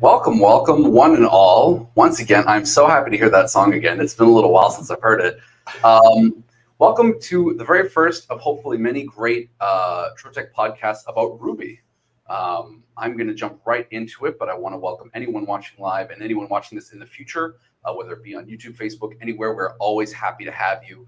Welcome, welcome, one and all. Once again, I'm so happy to hear that song again. It's been a little while since I've heard it. Welcome to the very first of hopefully many great Trotec podcasts about Ruby. I'm going to jump right into it, but I want to welcome anyone watching live and anyone watching this in the future, whether it be on YouTube, Facebook, anywhere. We're always happy to have you.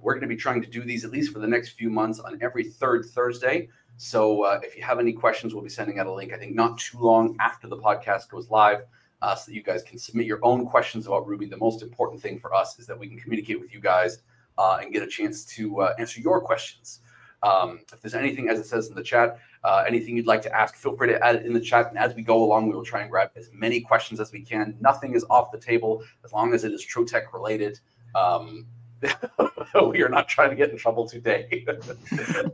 We're going to be trying to do these at least for the next few months on every third Thursday. So if you have any questions, we'll be sending out a link, I think not too long after the podcast goes live, so that you guys can submit your own questions about Ruby. The most important thing for us is that we can communicate with you guys and get a chance to answer your questions. If there's anything, as it says in the chat, anything you'd like to ask, feel free to add it in the chat. And as we go along, we will try and grab as many questions as we can. Nothing is off the table as long as it is Trotec related. We are not trying to get in trouble today.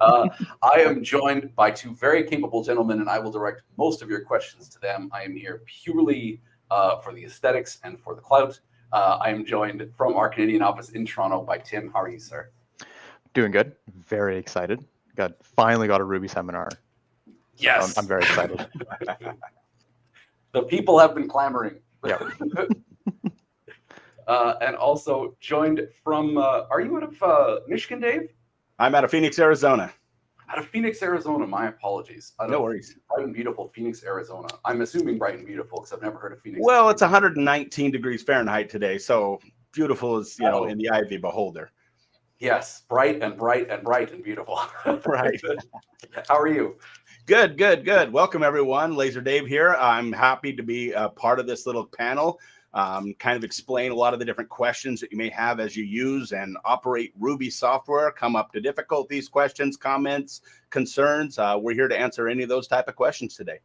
I am joined by two very capable gentlemen, and I will direct most of your questions to them. I am here purely for the aesthetics and for the clout. I am joined from our Canadian office in Toronto by Tim. How are you, sir? Doing good. Very excited. Finally got a Ruby seminar. Yes. I'm very excited. The people have been clamoring. Yep. And also joined from, are you out of Michigan, Dave? I'm out of Phoenix, Arizona. Out of Phoenix, Arizona. My apologies. No worries. Bright and beautiful Phoenix, Arizona. I'm assuming bright and beautiful because I've never heard of Phoenix. Well, it's 119 degrees Fahrenheit today, so beautiful is, in the eye of the beholder. Yes, bright and bright and bright and beautiful. Right. How are you? Good. Welcome, everyone. Laser Dave here. I'm happy to be a part of this little panel. Kind of explain a lot of the different questions that you may have as you use and operate Ruby software, come up to difficulties, questions, comments, concerns. We're here to answer any of those type of questions today.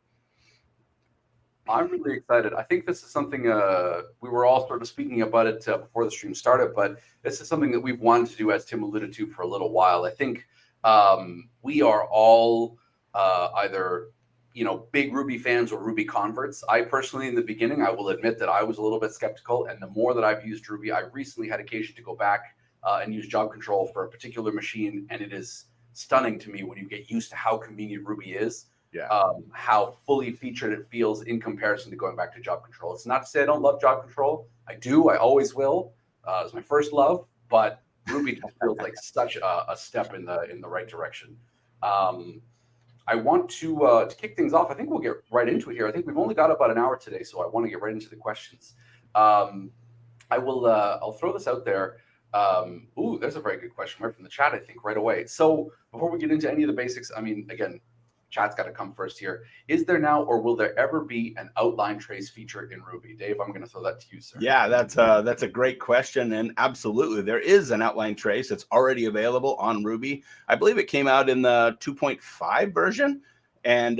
I'm really excited. I think this is something we were all sort of speaking about it before the stream started, but this is something that we've wanted to do, as Tim alluded to, for a little while. I think we are all either big Ruby fans or Ruby converts. I personally, in the beginning, I will admit that I was a little bit skeptical. And the more that I've used Ruby, I recently had occasion to go back and use job control for a particular machine. And it is stunning to me when you get used to how convenient Ruby is, how fully featured it feels in comparison to going back to job control. It's not to say I don't love job control. I do. I always will. It's my first love. But Ruby just feels like such a step in the right direction. I want to kick things off. I think we'll get right into it here. I think we've only got about an hour today, so I want to get right into the questions. I'll throw this out there. There's a very good question right from the chat, I think, right away. So before we get into any of the basics, I mean, again, chat's got to come first here. Is there now or will there ever be an outline trace feature in Ruby? Dave, I'm going to throw that to you, sir. Yeah, that's a great question. And absolutely, there is an outline trace. It's already available on Ruby. I believe it came out in the 2.5 version. And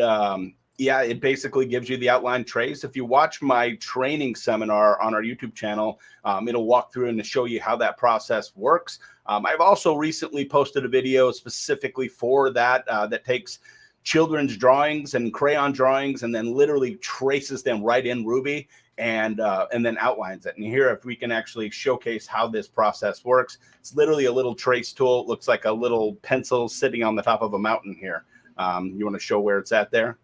it basically gives you the outline trace. If you watch my training seminar on our YouTube channel, it'll walk through and show you how that process works. I've also recently posted a video specifically for that that takes children's drawings and crayon drawings and then literally traces them right in Ruby and then outlines it. And here, if we can actually showcase how this process works, it's literally a little trace tool. It looks like a little pencil sitting on the top of a mountain here. You want to show where it's at there?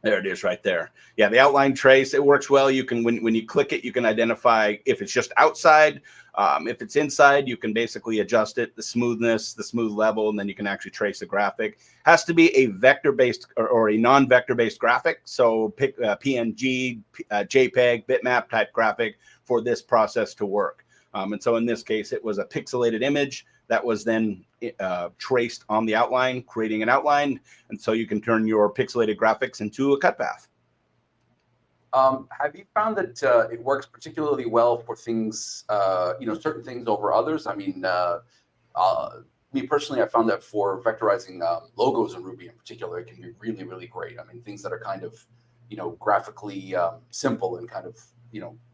There it is right there. Yeah, the outline trace, it works well. You can, when you click it, you can identify if it's just outside. If it's inside, you can basically adjust it, the smoothness, the smooth level, and then you can actually trace the graphic. Has to be a vector-based or a non-vector-based graphic. So pick PNG, JPEG, bitmap type graphic for this process to work. And so in this case, it was a pixelated image that was then traced on the outline, creating an outline. And so you can turn your pixelated graphics into a cut path. Have you found that it works particularly well for things, certain things over others? I mean, me personally, I found that for vectorizing logos in Ruby in particular, it can be really, really great. I mean, things that are kind of, graphically simple and kind of,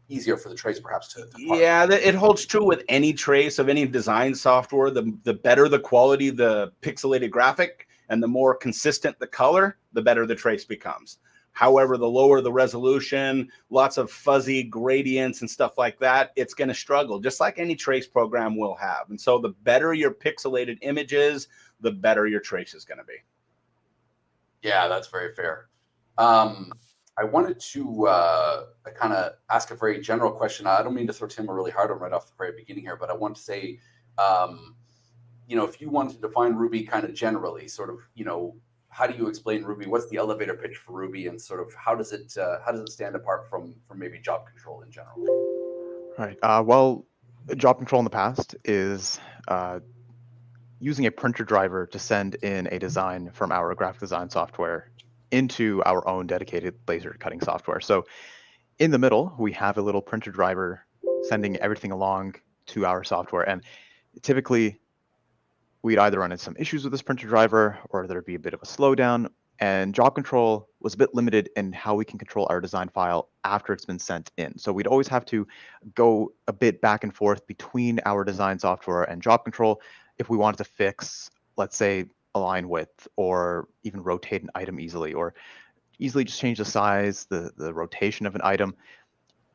easier for the trace perhaps to yeah, it holds true with any trace of any design software. The better the quality, the pixelated graphic, and the more consistent the color, the better the trace becomes. However, the lower the resolution, lots of fuzzy gradients and stuff like that, it's going to struggle, just like any trace program will have. And so the better your pixelated image is, the better your trace is going to be. Yeah, that's very fair. I wanted to kind of ask a very general question. I don't mean to throw Tim a really hard one right off the very beginning here, but I want to say, if you wanted to define Ruby kind of generally, sort of, how do you explain Ruby? What's the elevator pitch for Ruby, and sort of how does it stand apart from maybe job control in general? Right. Well, job control in the past is using a printer driver to send in a design from our graphic design software into our own dedicated laser cutting software. So in the middle, we have a little printer driver sending everything along to our software. And typically, we'd either run into some issues with this printer driver or there'd be a bit of a slowdown. And job control was a bit limited in how we can control our design file after it's been sent in. So we'd always have to go a bit back and forth between our design software and job control if we wanted to fix, let's say, a line width, or even rotate an item easily, or easily just change the size, the rotation of an item.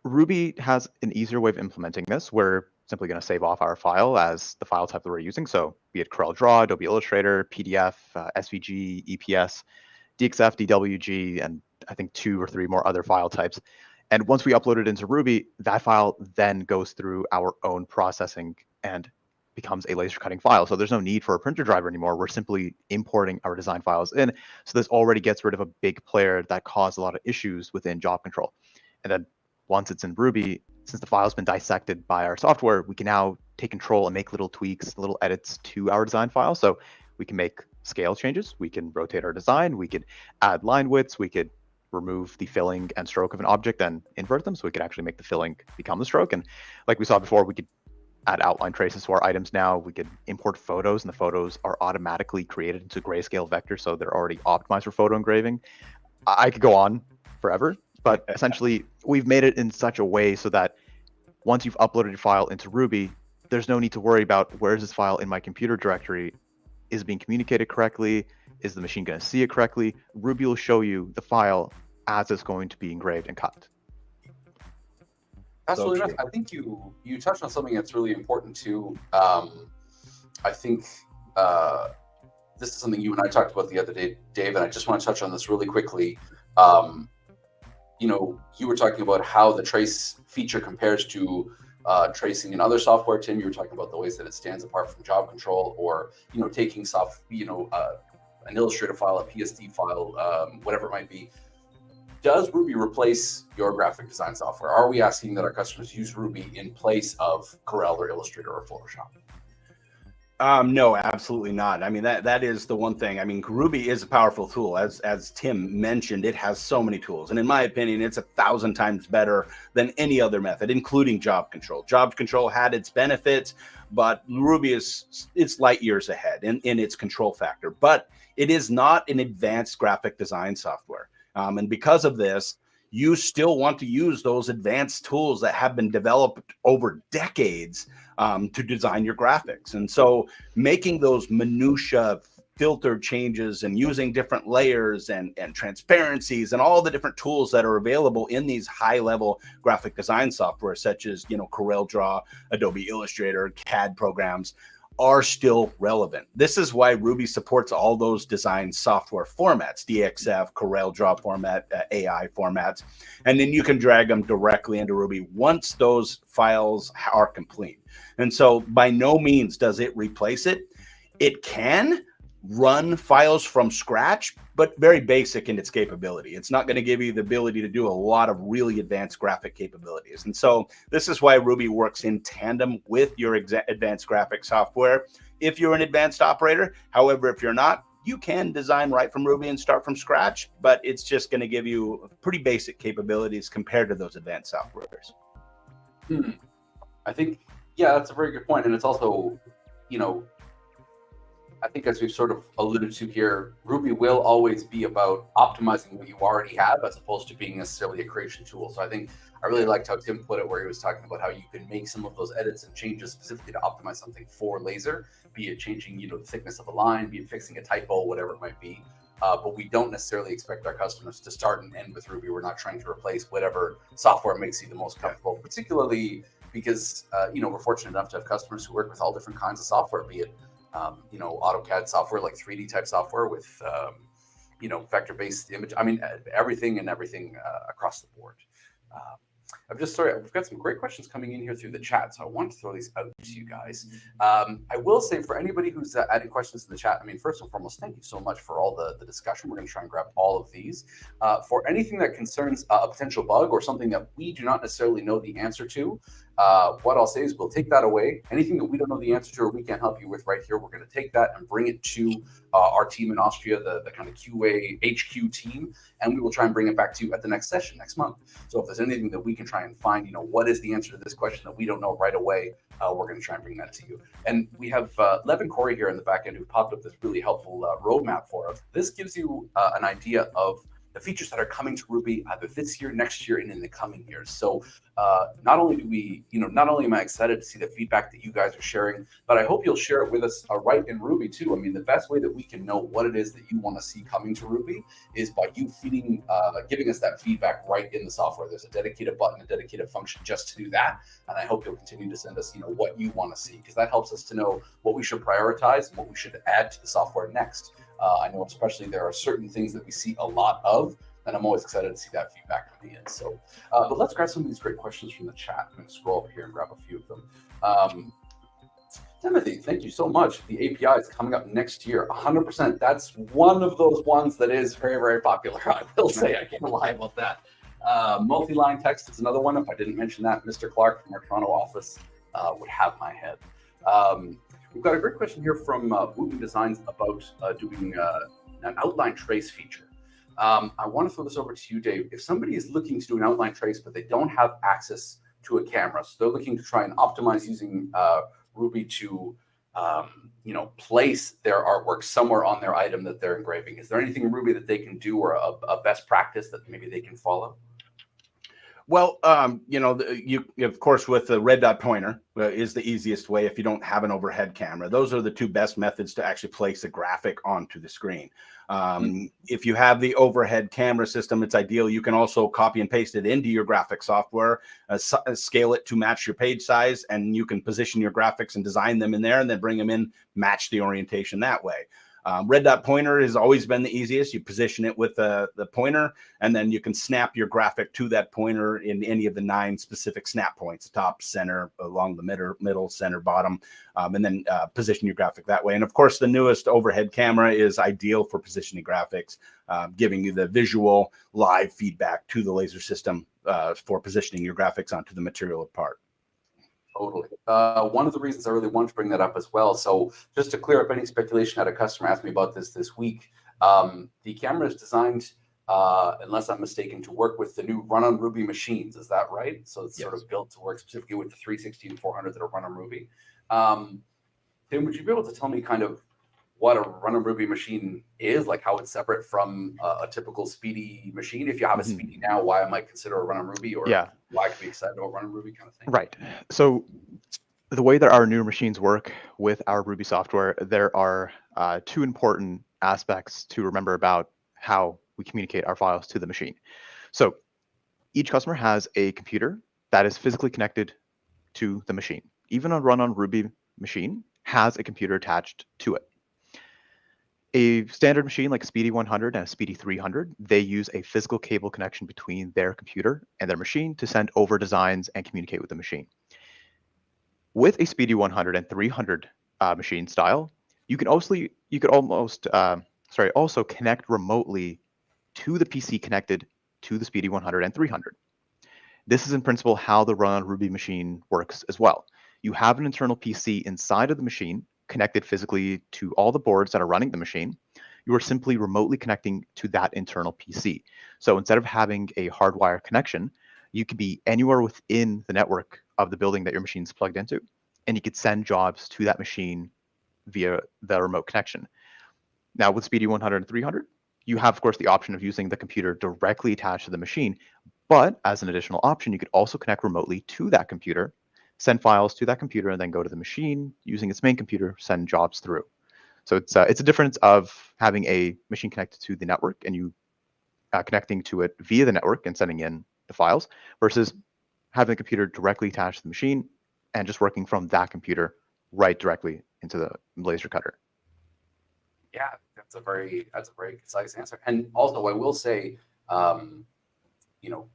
Ruby has an easier way of implementing this. We're simply going to save off our file as the file type that we're using. So be it CorelDRAW, Adobe Illustrator, PDF, SVG, EPS, DXF, DWG, and I think 2 or 3 more other file types. And once we upload it into Ruby, that file then goes through our own processing and becomes a laser cutting file. So there's no need for a printer driver anymore. We're simply importing our design files in. So this already gets rid of a big player that caused a lot of issues within job control. And then once it's in Ruby, since the file's been dissected by our software, we can now take control and make little tweaks, little edits to our design file. So we can make scale changes. We can rotate our design. We could add line widths. We could remove the filling and stroke of an object and invert them. So we could actually make the filling become the stroke. And like we saw before, we could add outline traces to our items now. We could import photos, and the photos are automatically created into grayscale vectors. So they're already optimized for photo engraving. I could go on forever, but essentially we've made it in such a way so that once you've uploaded your file into Ruby, there's no need to worry about where is this file in my computer directory? Is it being communicated correctly? Is the machine going to see it correctly? Ruby will show you the file as it's going to be engraved and cut. Absolutely. So I think you touched on something that's really important too. I think this is something you and I talked about the other day, Dave, and I just want to touch on this really quickly. You were talking about how the trace feature compares to tracing in other software. Tim, you were talking about the ways that it stands apart from job control, or taking an Illustrator file, a PSD file, whatever it might be. Does Ruby replace your graphic design software? Are we asking that our customers use Ruby in place of Corel or Illustrator or Photoshop? No, absolutely not. I mean, that is the one thing. I mean, Ruby is a powerful tool. As Tim mentioned, it has so many tools. And in my opinion, it's 1,000 times better than any other method, including job control. Job control had its benefits, but Ruby it's light years ahead in its control factor. But it is not an advanced graphic design software. And because of this, you still want to use those advanced tools that have been developed over decades to design your graphics. And so making those minutia filter changes and using different layers and transparencies and all the different tools that are available in these high-level graphic design software, such as CorelDRAW, Adobe Illustrator, CAD programs, are still relevant. This is why Ruby supports all those design software formats, DXF, CorelDRAW format, AI formats, and then you can drag them directly into Ruby once those files are complete. And so by no means does it replace it. It can run files from scratch, but very basic in its capability. It's not going to give you the ability to do a lot of really advanced graphic capabilities. And so this is why Ruby works in tandem with your advanced graphic software if you're an advanced operator. However, if you're not, you can design right from Ruby and start from scratch, but it's just going to give you pretty basic capabilities compared to those advanced softwares. I think, yeah, that's a very good point. And it's also, I think as we've sort of alluded to here, Ruby will always be about optimizing what you already have as opposed to being necessarily a creation tool. So I think I really liked how Tim put it, where he was talking about how you can make some of those edits and changes specifically to optimize something for laser, be it changing, the thickness of a line, be it fixing a typo, whatever it might be. But we don't necessarily expect our customers to start and end with Ruby. We're not trying to replace whatever software makes you the most comfortable, particularly because, we're fortunate enough to have customers who work with all different kinds of software, be it AutoCAD software, like 3D type software with vector-based image. I mean, everything across the board. We've got some great questions coming in here through the chat, so I want to throw these out to you guys. I will say, for anybody who's adding questions in the chat, I mean, first and foremost, thank you so much for all the discussion. We're going to try and grab all of these. For anything that concerns a potential bug or something that we do not necessarily know the answer to, what I'll say is we'll take that away. Anything that we don't know the answer to or we can't help you with right here, we're going to take that and bring it to our team in Austria, the kind of QA HQ team, and we will try and bring it back to you at the next session next month. So if there's anything that we can try and find, what is the answer to this question that we don't know right away, we're going to try and bring that to you. And we have Lev and Corey here in the back end who popped up this really helpful roadmap for us. This gives you an idea of the features that are coming to Ruby either this year, next year, and in the coming years. So not only am I excited to see the feedback that you guys are sharing, but I hope you'll share it with us right in Ruby too. I mean, the best way that we can know what it is that you want to see coming to Ruby is by you giving us that feedback right in the software. There's a dedicated button, a dedicated function just to do that. And I hope you'll continue to send us, what you want to see, because that helps us to know what we should prioritize and what we should add to the software next. I know especially there are certain things that we see a lot of, and I'm always excited to see that feedback coming in. So, but let's grab some of these great questions from the chat. I'm going to scroll over here and grab a few of them. Timothy, thank you so much. The API is coming up next year, 100%. That's one of those ones that is very, very popular. I will say, I can't lie about that. Multi-line text is another one. If I didn't mention that, Mr. Clark from our Toronto office would have my head. We've got a great question here from Wooten Designs about doing an outline trace feature. I want to throw this over to you, Dave. If somebody is looking to do an outline trace, but they don't have access to a camera, so they're looking to try and optimize using Ruby to, place their artwork somewhere on their item that they're engraving, is there anything in Ruby that they can do or a best practice that maybe they can follow? Well, you of course with the red dot pointer is the easiest way if you don't have an overhead camera. Those are the two best methods to actually place a graphic onto the screen. If you have the overhead camera system, it's ideal. You can also copy and paste it into your graphic software, scale it to match your page size, and you can position your graphics and design them in there and then bring them in, match the orientation that way. Red dot pointer has always been the easiest. You position it with the pointer, and then you can snap your graphic to that pointer in any of the 9 specific snap points: top, center, along the middle, center, bottom, and then position your graphic that way. And of course, the newest overhead camera is ideal for positioning graphics, giving you the visual live feedback to the laser system for positioning your graphics onto the material part. Totally. One of the reasons I really wanted to bring that up as well. So just to clear up any speculation, I had a customer ask me about this week. The camera is designed, unless I'm mistaken, to work with the new run on Ruby machines. Is that right? So it's sort of built to work specifically with the 360 and 400 that are run on Ruby. Tim, would you be able to tell me kind of what a run on Ruby machine is, like how it's separate from a typical Speedy machine? If you have a Speedy now, why I might consider a run on Ruby, or why I could be excited about run on Ruby kind of thing? Right. So the way that our newer machines work with our Ruby software, there are 2 important aspects to remember about how we communicate our files to the machine. So each customer has a computer that is physically connected to the machine. Even a run on Ruby machine has a computer attached to it. A standard machine like a Speedy 100 and a Speedy 300, they use a physical cable connection between their computer and their machine to send over designs and communicate with the machine. With a Speedy 100 and 300 machine style, you could also connect remotely to the PC connected to the Speedy 100 and 300. This is in principle how the run on Ruby machine works as well. You have an internal PC inside of the machine connected physically to all the boards that are running the machine. You are simply remotely connecting to that internal PC. So instead of having a hardwired connection, you could be anywhere within the network of the building that your machine's plugged into, and you could send jobs to that machine via the remote connection. Now with Speedy 100 and 300, you have, of course, the option of using the computer directly attached to the machine, but as an additional option, you could also connect remotely to that computer, send files to that computer, and then go to the machine using its main computer, send jobs through. So it's a difference of having a machine connected to the network and you connecting to it via the network and sending in the files, versus having the computer directly attached to the machine and just working from that computer right directly into the laser cutter. Yeah, That's a very concise answer. And also, I will say,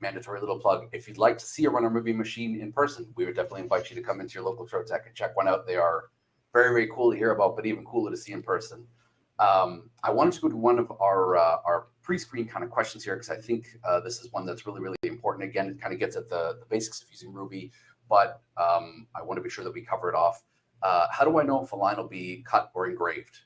mandatory little plug. If you'd like to see a runner movie machine in person, we would definitely invite you to come into your local Trotec and check one out. They are very, very cool to hear about, but even cooler to see in person. I wanted to go to one of our pre-screen kind of questions here, because I think this is one that's really, really important. Again, it kind of gets at the basics of using Ruby, but I want to be sure that we cover it off. How do I know if a line will be cut or engraved?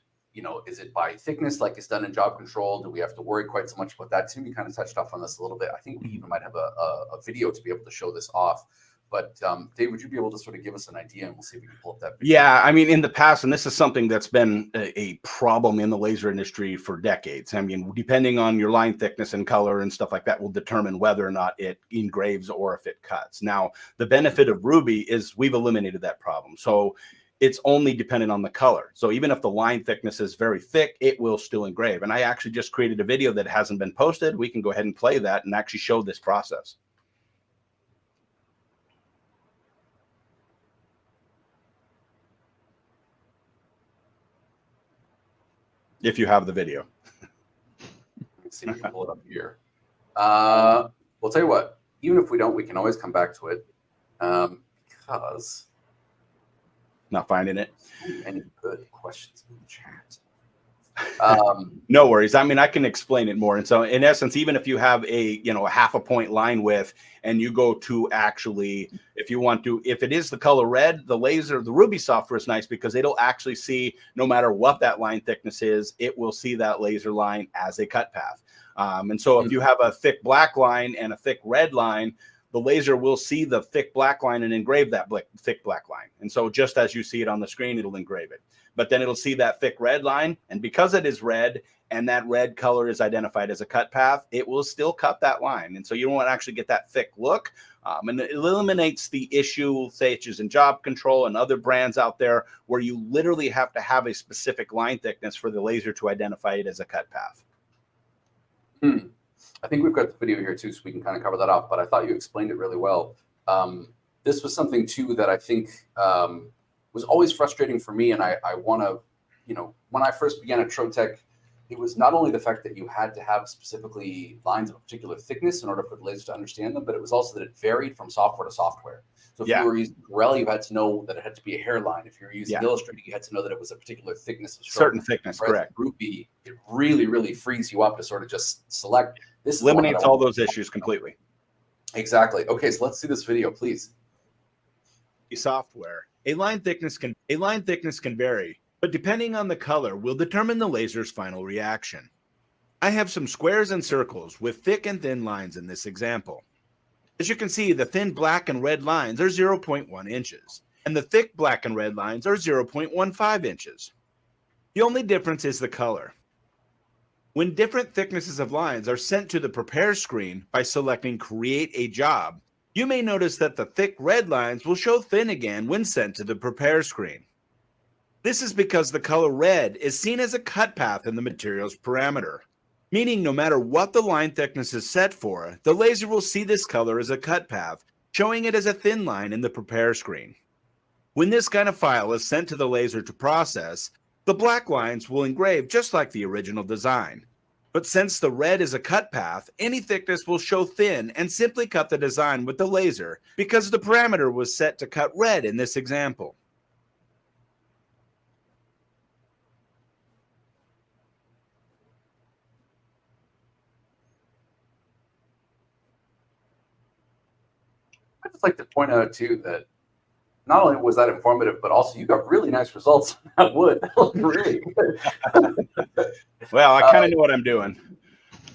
Is it by thickness like it's done in job control? Do we have to worry quite so much about that? Tim, you kind of touched off on this a little bit. I think we even might have a video to be able to show this off. But Dave, would you be able to sort of give us an idea, and we'll see if we can pull up that video? Yeah, I mean, in the past, and this is something that's been a problem in the laser industry for decades. I mean, depending on your line thickness and color and stuff like that will determine whether or not it engraves or if it cuts. Now, the benefit of Ruby is we've eliminated that problem. So it's only dependent on the color. So even if the line thickness is very thick, it will still engrave. And I actually just created a video that hasn't been posted. We can go ahead and play that and actually show this process. If you have the video. Let's see if we can pull it up here. We'll tell you what, even if we don't, we can always come back to it, because Not finding it. Any good questions in the chat? No worries. I mean, I can explain it more. And so in essence, even if you have a half a point line width and you go to actually, if it is the color red, the Ruby software is nice because it'll actually see, no matter what that line thickness is, it will see that laser line as a cut path. And so if you have a thick black line and a thick red line, the laser will see the thick black line and engrave that thick black line. And so just as you see it on the screen, it'll engrave it. But then it'll see that thick red line. And because it is red and that red color is identified as a cut path, it will still cut that line. And so you don't actually get that thick look. And it eliminates the issue, say it's using job control and other brands out there, where you literally have to have a specific line thickness for the laser to identify it as a cut path. I think we've got the video here too, so we can kind of cover that off, but I thought you explained it really well. This was something too that I think was always frustrating for me. And I want to, when I first began at Trotec, it was not only the fact that you had to have specifically lines of a particular thickness in order for the laser to understand them, but it was also that it varied from software to software. So if you were using Corel, you had to know that it had to be a hairline. If you were using Illustrator, you had to know that it was a particular thickness of stroke. Certain thickness, correct. Ruby, it really, really frees you up to sort of just select. This eliminates all those issues completely. Exactly. Okay, so let's see this video, please. Software. A line thickness can vary, but depending on the color will determine the laser's final reaction. I have some squares and circles with thick and thin lines in this example. As you can see, the thin black and red lines are 0.1 inches, and the thick black and red lines are 0.15 inches. The only difference is the color. When different thicknesses of lines are sent to the prepare screen by selecting Create a Job, you may notice that the thick red lines will show thin again when sent to the prepare screen. This is because the color red is seen as a cut path in the material's parameter, meaning no matter what the line thickness is set for, the laser will see this color as a cut path, showing it as a thin line in the prepare screen. When this kind of file is sent to the laser to process, the black lines will engrave just like the original design. But since the red is a cut path, any thickness will show thin and simply cut the design with the laser because the parameter was set to cut red in this example. I'd just like to point out too that not only was that informative, but also you got really nice results on that wood. That looked really good. Well, I kind of know what I'm doing.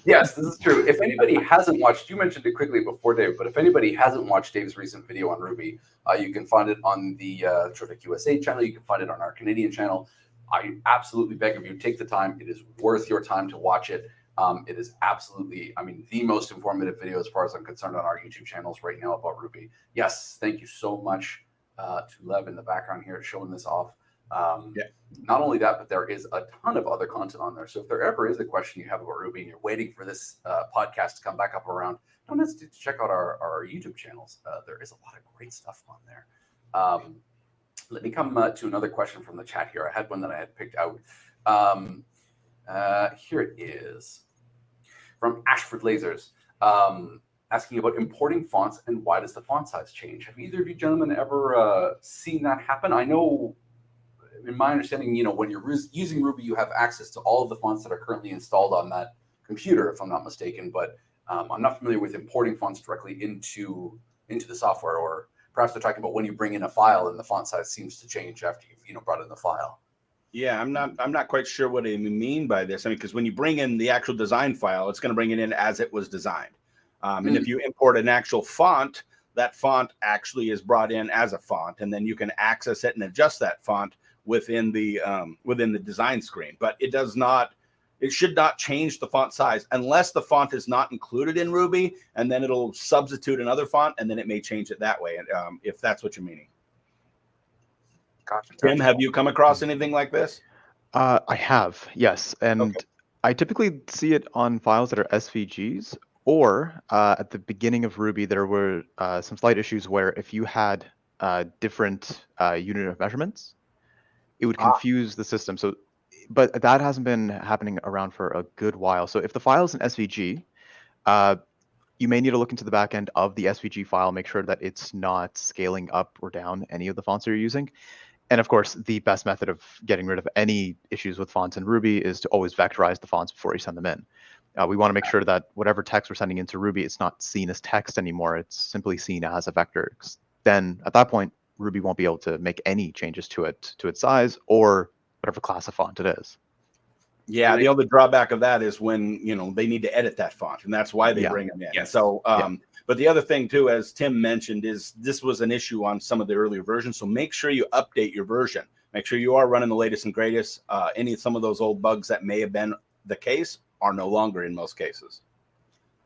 Yes, this is true. If anybody hasn't watched, you mentioned it quickly before, Dave, but if anybody hasn't watched Dave's recent video on Ruby, you can find it on the Trotec USA channel. You can find it on our Canadian channel. I absolutely beg of you, take the time. It is worth your time to watch it. It is absolutely, the most informative video as far as I'm concerned on our YouTube channels right now about Ruby. Yes, thank you so much to Lev in the background here showing this off. Not only that, but there is a ton of other content on there. So if there ever is a question you have about Ruby and you're waiting for this podcast to come back up around, don't hesitate to check out our YouTube channels. There is a lot of great stuff on there. Let me come to another question from the chat here. I had one that I had picked out. Here it is from Ashford Lasers, asking about importing fonts and why does the font size change? Have either of you gentlemen ever seen that happen? I know, in my understanding, when you're using Ruby, you have access to all of the fonts that are currently installed on that computer, if I'm not mistaken. But I'm not familiar with importing fonts directly into the software, or perhaps they're talking about when you bring in a file and the font size seems to change after you've brought in the file. Yeah, I'm not quite sure what they mean by this. I mean, because when you bring in the actual design file, it's going to bring it in as it was designed. And if you import an actual font, that font actually is brought in as a font, and then you can access it and adjust that font within the design screen. But it should not change the font size unless the font is not included in Ruby, and then it'll substitute another font, and then it may change it that way. And if that's what you're meaning. Gotcha. Tim, have you come across anything like this? I have, yes. And Okay. I typically see it on files that are SVGs, or at the beginning of Ruby, there were some slight issues where if you had different unit of measurements, it would confuse the system. So, but that hasn't been happening around for a good while. So if the file is an SVG, you may need to look into the back end of the SVG file, make sure that it's not scaling up or down any of the fonts that you're using. And of course, the best method of getting rid of any issues with fonts in Ruby is to always vectorize the fonts before you send them in. We want to make sure that whatever text we're sending into Ruby, it's not seen as text anymore. It's simply seen as a vector. Then at that point, Ruby won't be able to make any changes to its size or whatever class of font it is. Yeah, the other drawback of that is when they need to edit that font, and that's why they bring them in. Yes. So, but the other thing too, as Tim mentioned, is this was an issue on some of the earlier versions. So make sure you update your version. Make sure you are running the latest and greatest. Some of those old bugs that may have been the case are no longer in most cases.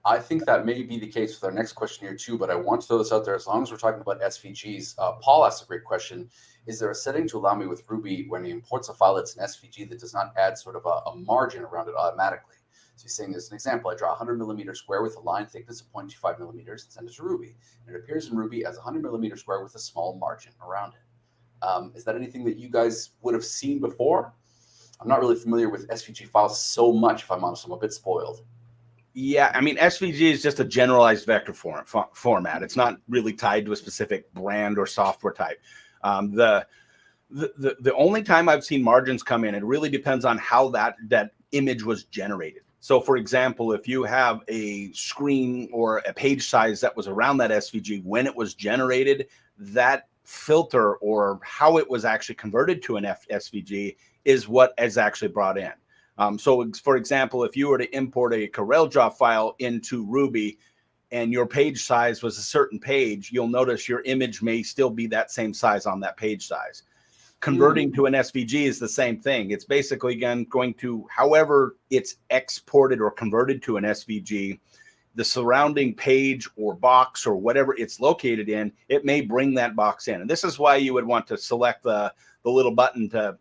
I think that may be the case with our next question here too, but I want to throw this out there as long as we're talking about SVGs. Paul asked a great question. Is there a setting to allow me with Ruby when he imports a file that's an SVG that does not add sort of a margin around it automatically? So he's saying, as an example, I draw a 100mm square with a line thickness of 0.25mm and send it to Ruby. And it appears in Ruby as a 100mm square with a small margin around it. Is that anything that you guys would have seen before? I'm not really familiar with SVG files so much, if I'm honest. I'm a bit spoiled. Yeah, I mean, SVG is just a generalized vector format. It's not really tied to a specific brand or software type. The only time I've seen margins come in, it really depends on how that image was generated. So, for example, if you have a screen or a page size that was around that SVG when it was generated, that filter or how it was actually converted to an SVG is what is actually brought in. So, for example, if you were to import a CorelDRAW file into Ruby and your page size was a certain page, you'll notice your image may still be that same size on that page size. Converting to an SVG is the same thing. It's basically, again, going to, however it's exported or converted to an SVG, the surrounding page or box or whatever it's located in, it may bring that box in. And this is why you would want to select the little button to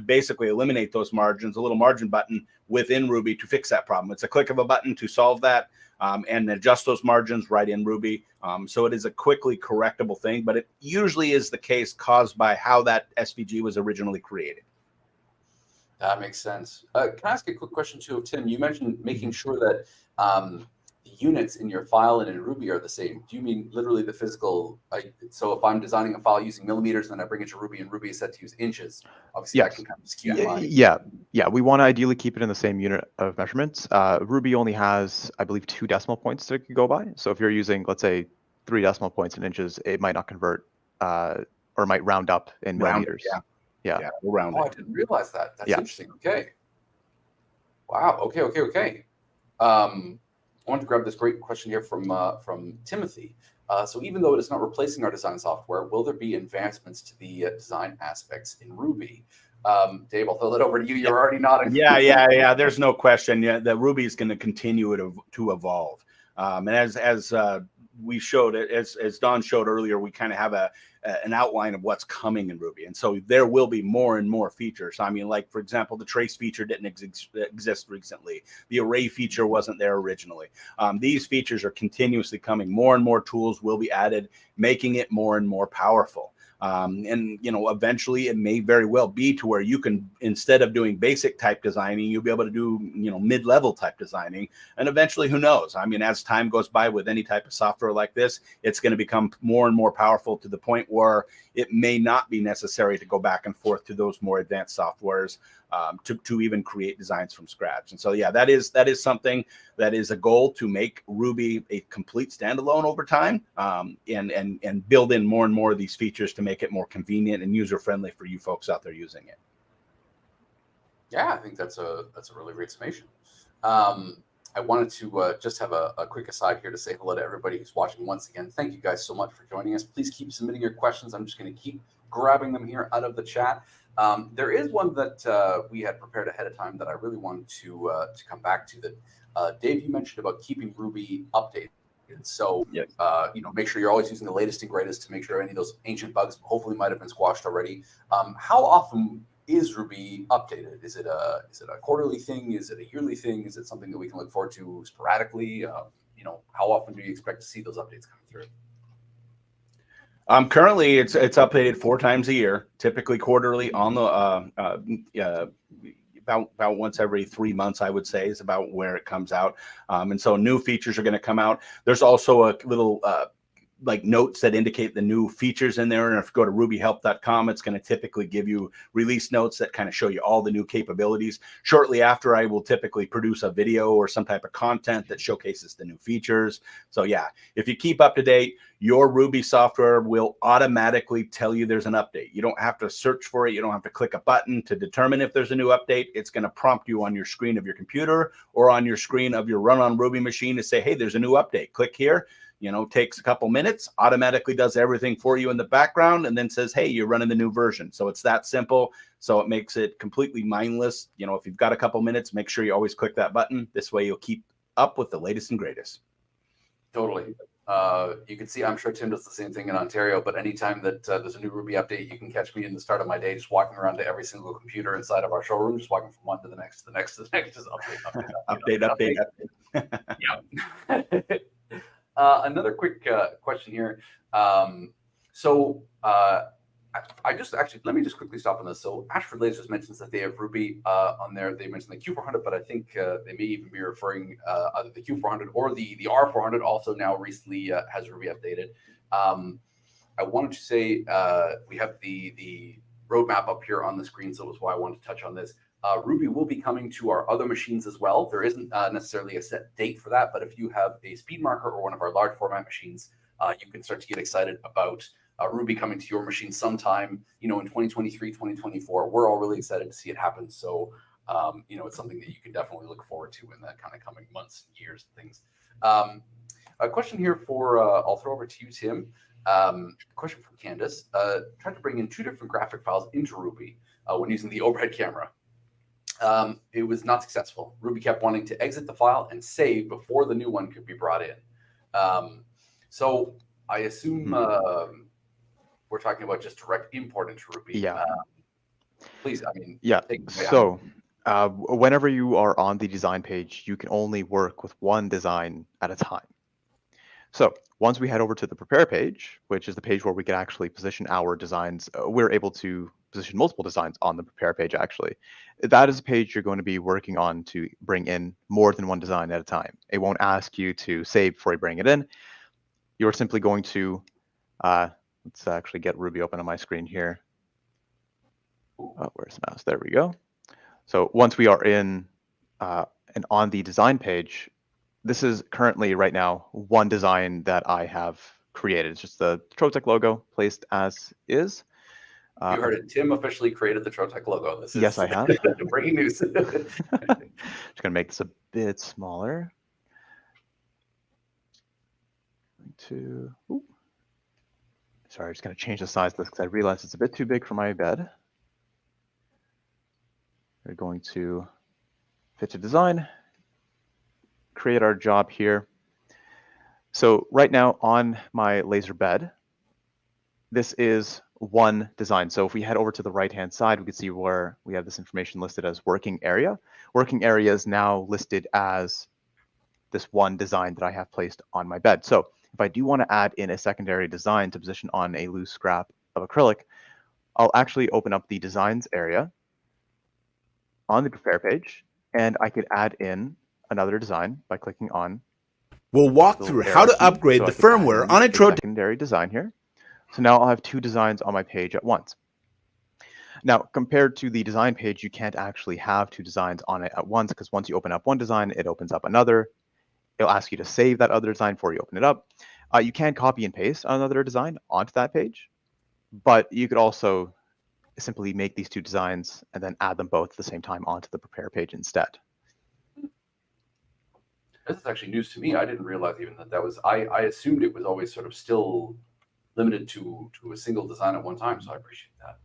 basically eliminate those margins, a little margin button within Ruby to fix that problem. It's a click of a button to solve that and adjust those margins right in Ruby. So it is a quickly correctable thing, but it usually is the case caused by how that SVG was originally created. That makes sense. Can I ask a quick question too of Tim? You mentioned making sure that the units in your file and in Ruby are the same. Do you mean literally the physical? So if I'm designing a file using millimeters and then I bring it to Ruby and Ruby is set to use inches, obviously that can kind of skew mine. Yeah. We want to ideally keep it in the same unit of measurements. Ruby only has, I believe, 2 decimal points that it can go by. So if you're using, let's say, 3 decimal points in inches, it might not convert or might round up in millimeters. Yeah, we'll round it. I didn't realize that. That's interesting. Okay. Wow. Okay. I want to grab this great question here from Timothy. So even though it is not replacing our design software, will there be advancements to the design aspects in Ruby? Dave, I'll throw that over to you. You're already nodding. Yeah. There's no question. Yeah, the Ruby is going to continue to evolve. And as we showed, as Don showed earlier, we kind of have an outline of what's coming in Ruby. And so there will be more and more features. I mean, like, for example, the trace feature didn't exist recently. The array feature wasn't there originally. These features are continuously coming. More and more tools will be added, making it more and more powerful. And eventually it may very well be to where you can, instead of doing basic type designing, you'll be able to do mid-level type designing. And eventually, who knows? I mean, as time goes by with any type of software like this, it's going to become more and more powerful to the point where it may not be necessary to go back and forth to those more advanced softwares to even create designs from scratch. And so, yeah, that is something that is a goal, to make Ruby a complete standalone over time, and build in more and more of these features to make it more convenient and user friendly for you folks out there using it. Yeah, I think that's a really great summation. I wanted to just have a quick aside here to say hello to everybody who's watching once again. Thank you guys so much for joining us. Please keep submitting your questions. I'm just going to keep grabbing them here out of the chat. There is one that we had prepared ahead of time that I really wanted to come back to. That Dave, you mentioned about keeping Ruby updated. So, yes. Make sure you're always using the latest and greatest to make sure any of those ancient bugs hopefully might have been squashed already. How often is Ruby updated? Is it a quarterly thing? Is it a yearly thing? Is it something that we can look forward to sporadically? How often do you expect to see those updates come through? Currently, it's updated 4 times a year, typically quarterly on the about once every 3 months, I would say, is about where it comes out. And so new features are going to come out. There's also a little like notes that indicate the new features in there. And if you go to rubyhelp.com, it's going to typically give you release notes that kind of show you all the new capabilities. Shortly after, I will typically produce a video or some type of content that showcases the new features. So yeah, if you keep up to date, your Ruby software will automatically tell you there's an update. You don't have to search for it. You don't have to click a button to determine if there's a new update. It's going to prompt you on your screen of your computer or on your screen of your Run on Ruby machine to say, hey, there's a new update. Click here. Takes a couple minutes, automatically does everything for you in the background, and then says, hey, you're running the new version. So it's that simple. So it makes it completely mindless. If you've got a couple minutes, make sure you always click that button. This way you'll keep up with the latest and greatest. Totally. You can see, I'm sure Tim does the same thing in Ontario, but anytime that there's a new Ruby update, you can catch me in the start of my day just walking around to every single computer inside of our showroom, just walking from one to the next, to the next, to the next, just update. Yeah. Another quick question here. I just actually, let me just quickly stop on this. So Ashford Lasers mentions that they have Ruby on there. They mentioned the Q400, but I think they may even be referring either the Q400 or the R400 also now recently has Ruby updated. I wanted to say we have the roadmap up here on the screen, so that's why I wanted to touch on this. Ruby will be coming to our other machines as well. There isn't necessarily a set date for that, but if you have a speed marker or one of our large format machines, you can start to get excited about Ruby coming to your machine sometime, in 2023, 2024. We're all really excited to see it happen. So, it's something that you can definitely look forward to in the kind of coming months, years, things. A question here I'll throw over to you, Tim. Question from Candace. Tried to bring in 2 different graphic files into Ruby when using the overhead camera. It was not successful. Ruby kept wanting to exit the file and save before the new one could be brought in. So I assume we're talking about just direct import into Ruby. Yeah. Please, yeah. So whenever you are on the design page, you can only work with one design at a time. So once we head over to the prepare page, which is the page where we can actually position our designs, we're able to position multiple designs on the prepare page, actually. That is a page you're going to be working on to bring in more than one design at a time. It won't ask you to save before you bring it in. You're simply going to, let's actually get Ruby open on my screen here. Oh, where's the mouse? There we go. So once we are in and on the design page, this is currently right now one design that I have created. It's just the Trotec logo placed as is. You heard it. Tim officially created the Trotec logo. This is yes, I have. Breaking news. Just going to make this a bit smaller. Sorry, I'm just going to change the size of this because I realized it's a bit too big for my bed. We're going to fit to design, create our job here. So right now on my laser bed, this is one design. So if we head over to the right-hand side, we can see where we have this information listed as working area. Working area is now listed as this one design that I have placed on my bed. So if I do want to add in a secondary design to position on a loose scrap of acrylic, I'll actually open up the designs area on the prepare page, and I could add in another design by clicking on We'll walk the through little how arrow to key. upgrade So the I could add firmware in on a the Trotec. secondary design here. So now I'll have two designs on my page at once. Now, compared to the design page, you can't actually have two designs on it at once, because once you open up one design, it opens up another. It'll ask you to save that other design before you open it up. You can copy and paste another design onto that page, but you could also simply make these two designs and then add them both at the same time onto the prepare page instead. This is actually news to me. I didn't realize even that was, I assumed it was always sort of still limited to a single design at one time. So I appreciate that.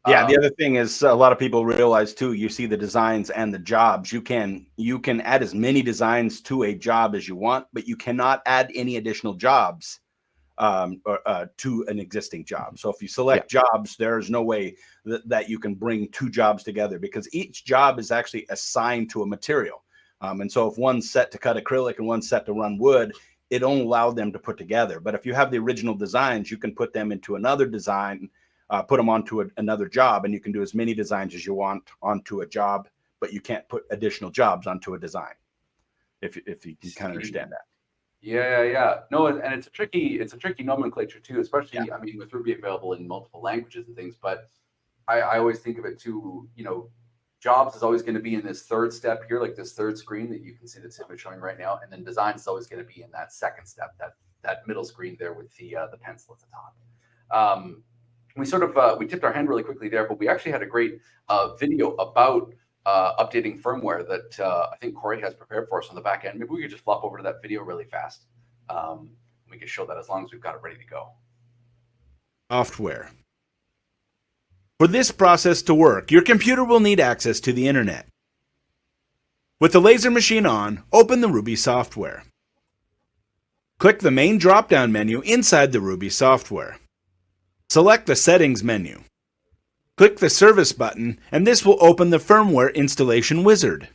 Yeah, the other thing is a lot of people realize too, you see the designs and the jobs. You can add as many designs to a job as you want, but you cannot add any additional jobs to an existing job. So if you select jobs, there's no way that you can bring two jobs together, because each job is actually assigned to a material. And so if one's set to cut acrylic and one's set to run wood, it won't allow them to put together. But if you have the original designs, you can put them into another design, put them onto another job, and you can do as many designs as you want onto a job, but you can't put additional jobs onto a design, if you can kind of understand that. Yeah. No, and it's a tricky nomenclature too, especially, I mean, with Ruby available in multiple languages and things, but I always think of it too, jobs is always going to be in this third step here, like this third screen that you can see that's showing right now. And then design is always going to be in that second step, that middle screen there with the pencil at the top. We sort of, we tipped our hand really quickly there, but we actually had a great video about updating firmware that I think Corey has prepared for us on the back end. Maybe we could just flop over to that video really fast. We can show that as long as we've got it ready to go. Software. For this process to work, your computer will need access to the internet. With the laser machine on, open the Ruby software. Click the main drop-down menu inside the Ruby software. Select the Settings menu. Click the Service button, and this will open the Firmware installation wizard.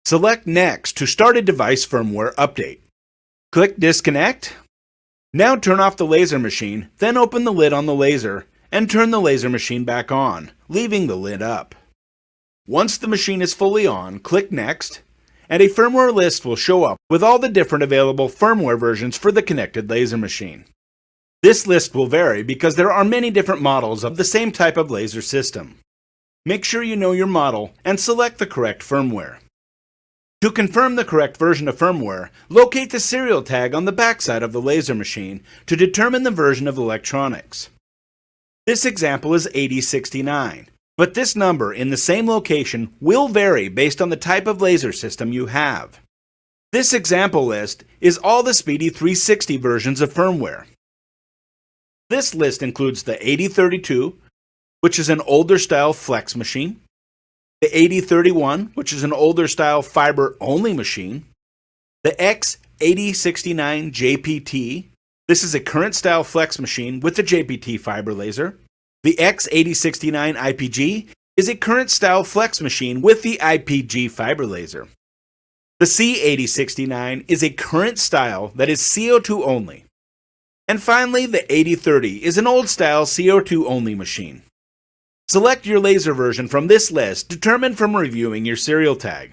Select Next to start a device firmware update. Click Disconnect. Now turn off the laser machine, then open the lid on the laser and turn the laser machine back on, leaving the lid up. Once the machine is fully on, click Next, and a firmware list will show up with all the different available firmware versions for the connected laser machine. This list will vary because there are many different models of the same type of laser system. Make sure you know your model and select the correct firmware. To confirm the correct version of firmware, locate the serial tag on the backside of the laser machine to determine the version of electronics. This example is 8069, but this number in the same location will vary based on the type of laser system you have. This example list is all the Speedy 360 versions of firmware. This list includes the 8032, which is an older style flex machine, the 8031, which is an older style fiber-only machine, the X8069 JPT. This is a current style flex machine with the JPT fiber laser. The X8069 IPG is a current style flex machine with the IPG fiber laser. The C8069 is a current style that is CO2 only. And finally, the 8030 is an old style CO2 only machine. Select your laser version from this list determined from reviewing your serial tag.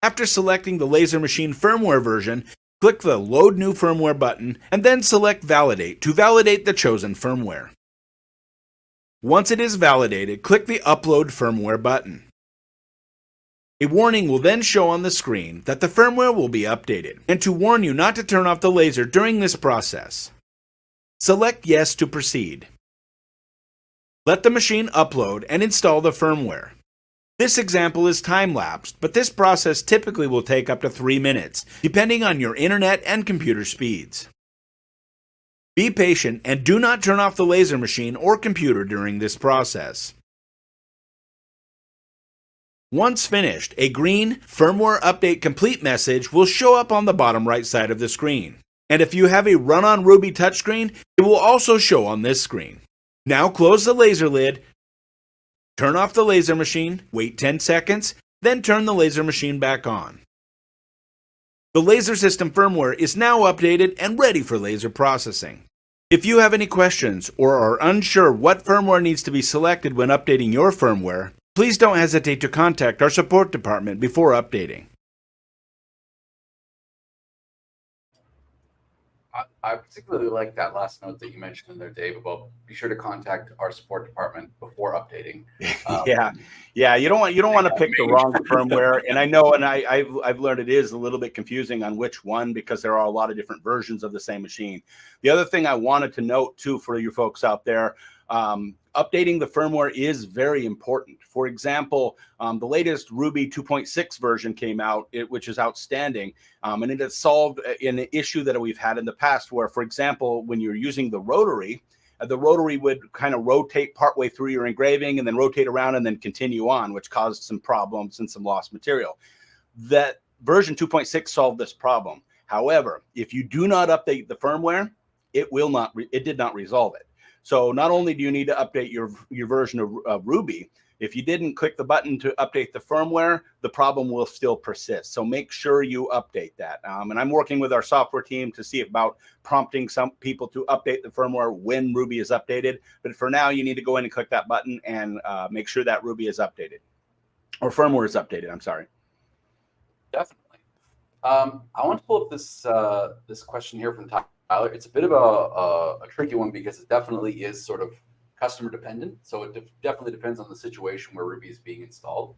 After selecting the laser machine firmware version, click the Load New Firmware button and then select Validate to validate the chosen firmware. Once it is validated, click the Upload Firmware button. A warning will then show on the screen that the firmware will be updated, and to warn you not to turn off the laser during this process. Select Yes to proceed. Let the machine upload and install the firmware. This example is time-lapsed, but this process typically will take up to 3 minutes, depending on your internet and computer speeds. Be patient and do not turn off the laser machine or computer during this process. Once finished, a green Firmware Update Complete message will show up on the bottom right side of the screen. And if you have a Run on Ruby touchscreen, it will also show on this screen. Now close the laser lid, turn off the laser machine, wait 10 seconds, then turn the laser machine back on. The laser system firmware is now updated and ready for laser processing. If you have any questions or are unsure what firmware needs to be selected when updating your firmware, please don't hesitate to contact our support department before updating. I particularly like that last note that you mentioned in there, Dave, about be sure to contact our support department before updating. Yeah. You don't want to pick the wrong firmware. And I know, and I've learned it is a little bit confusing on which one because there are a lot of different versions of the same machine. The other thing I wanted to note too for you folks out there, updating the firmware is very important. For example, the latest Ruby 2.6 version came out, which is outstanding, and it has solved an issue that we've had in the past where, for example, when you're using the rotary would kind of rotate partway through your engraving and then rotate around and then continue on, which caused some problems and some lost material. That version 2.6 solved this problem. However, if you do not update the firmware, it did not resolve it. So not only do you need to update your version of Ruby, if you didn't click the button to update the firmware, the problem will still persist. So make sure you update that. And I'm working with our software team to see about prompting some people to update the firmware when Ruby is updated. But for now, you need to go in and click that button and make sure that Ruby is updated, or firmware is updated. I'm sorry. Definitely. I want to pull up this question here from Tyler. It's a bit of a tricky one because it definitely is sort of customer dependent. So it definitely depends on the situation where Ruby is being installed.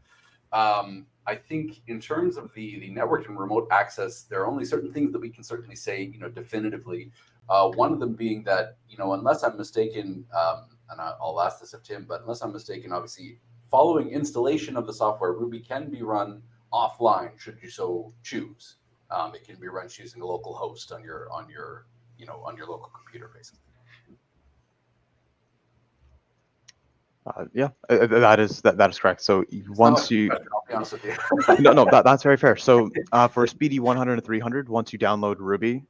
I think in terms of the network and remote access, there are only certain things that we can certainly say, definitively. One of them being that, unless I'm mistaken, and I'll ask this of Tim, but unless I'm mistaken, obviously, following installation of the software, Ruby can be run offline should you so choose. It can be run using a local host on your local computer, basically. That is correct. So once you, I'll be honest with you. no, that's very fair. So for Speedy 100 and 300, once you download Ruby,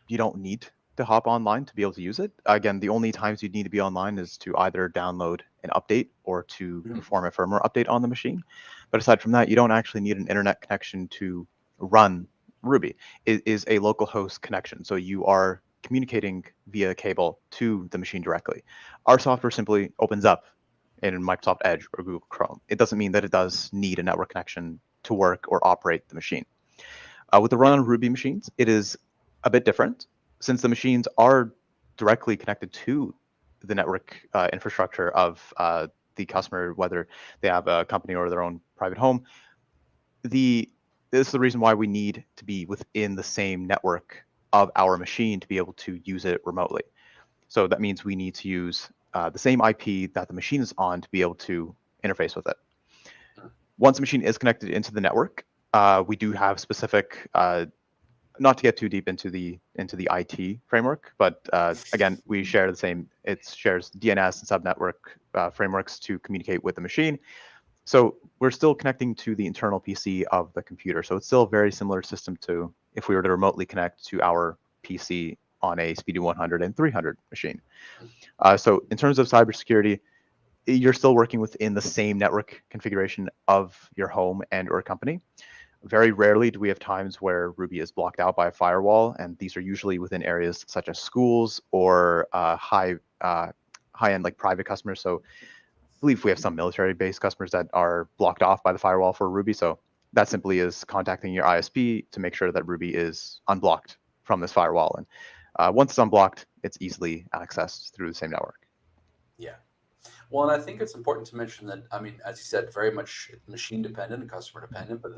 you don't need to hop online to be able to use it. Again, the only times you need to be online is to either download an update or to perform a firmware update on the machine. But aside from that, you don't actually need an internet connection to run Ruby. It is a local host connection. So you are communicating via cable to the machine directly. Our software simply opens up in Microsoft Edge or Google Chrome. It doesn't mean that it does need a network connection to work or operate the machine. With the run on Ruby machines, it is a bit different since the machines are directly connected to the network infrastructure of the customer, whether they have a company or their own private home. This is the reason why we need to be within the same network of our machine to be able to use it remotely. So that means we need to use the same IP that the machine is on to be able to interface with it. Once the machine is connected into the network, we do have specific, not to get too deep into the IT framework, but again, we share the same. It shares DNS and subnetwork frameworks to communicate with the machine. So we're still connecting to the internal PC of the computer. So it's still a very similar system to if we were to remotely connect to our PC on a Speedy 100 and 300 machine. So in terms of cybersecurity, you're still working within the same network configuration of your home and or company. Very rarely do we have times where Ruby is blocked out by a firewall, and these are usually within areas such as schools or high-end like private customers. So I believe we have some military-based customers that are blocked off by the firewall for Ruby. So that simply is contacting your ISP to make sure that Ruby is unblocked from this firewall. And once it's unblocked, it's easily accessed through the same network. Yeah. Well, and I think it's important to mention that, I mean, as you said, very much machine dependent and customer dependent, but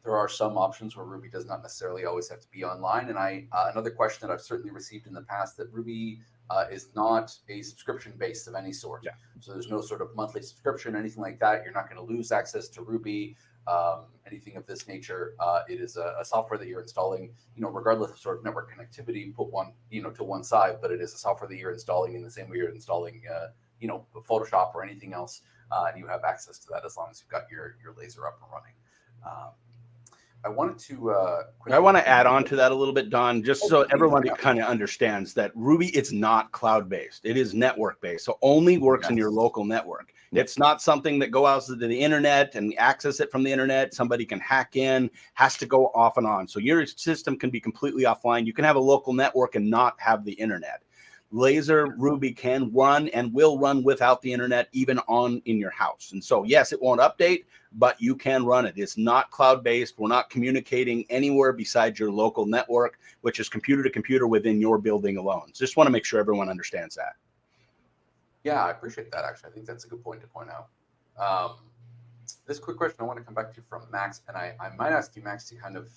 there are some options where Ruby does not necessarily always have to be online. And another question that I've certainly received in the past, that Ruby is not a subscription based of any sort. Yeah. So there's no sort of monthly subscription, anything like that. You're not going to lose access to Ruby, anything of this nature. It is a software that you're installing, regardless of sort of network connectivity, put one, to one side, but it is a software that you're installing in the same way you're installing, Photoshop or anything else, and you have access to that as long as you've got your laser up and running. I wanted to. I want to add on to that a little bit, Don, just so everyone kind of understands that Ruby is not cloud-based. It is network-based, so only works in your local network. It's not something that goes out to the internet and access it from the internet. Somebody can hack in, has to go off and on. So your system can be completely offline. You can have a local network and not have the internet. Laser Ruby can run and will run without the internet, even in your house. And so, yes, it won't update, but you can run it. It's not cloud-based. We're not communicating anywhere besides your local network, which is computer to computer within your building alone. So just want to make sure everyone understands that. Yeah, I appreciate that, actually. I think that's a good point to point out. This quick question I want to come back to from Max, and I might ask you, Max, to kind of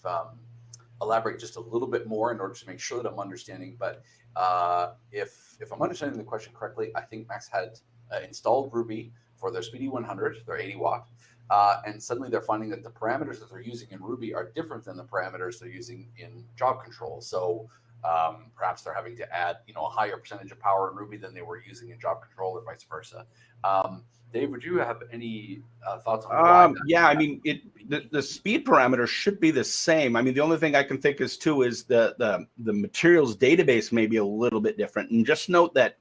elaborate just a little bit more in order to make sure that I'm understanding. But if I'm understanding the question correctly, I think Max had installed Ruby for their Speedy 100, their 80 watt, and suddenly they're finding that the parameters that they're using in Ruby are different than the parameters they're using in job control. So perhaps they're having to add, a higher percentage of power in Ruby than they were using in job control, or vice versa. Dave, would you have any thoughts on why? Yeah, I mean, the speed parameters should be the same. I mean, the only thing I can think is the materials database may be a little bit different. And just note that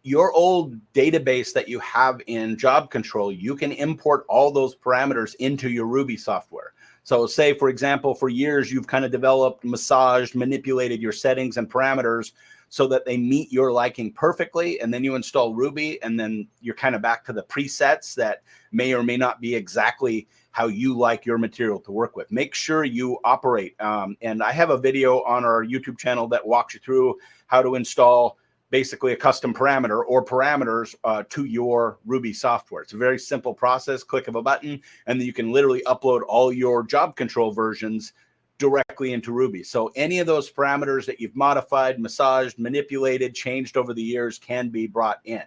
your old database that you have in job control, you can import all those parameters into your Ruby software. So say, for example, for years, you've kind of developed, massaged, manipulated your settings and parameters so that they meet your liking perfectly. And then you install Ruby, and then you're kind of back to the presets that may or may not be exactly how you like your material to work with. Make sure you operate. And I have a video on our YouTube channel that walks you through how to install basically a custom parameter or parameters to your Ruby software. It's a very simple process, click of a button, and then you can literally upload all your job control versions directly into Ruby. So any of those parameters that you've modified, massaged, manipulated, changed over the years can be brought in.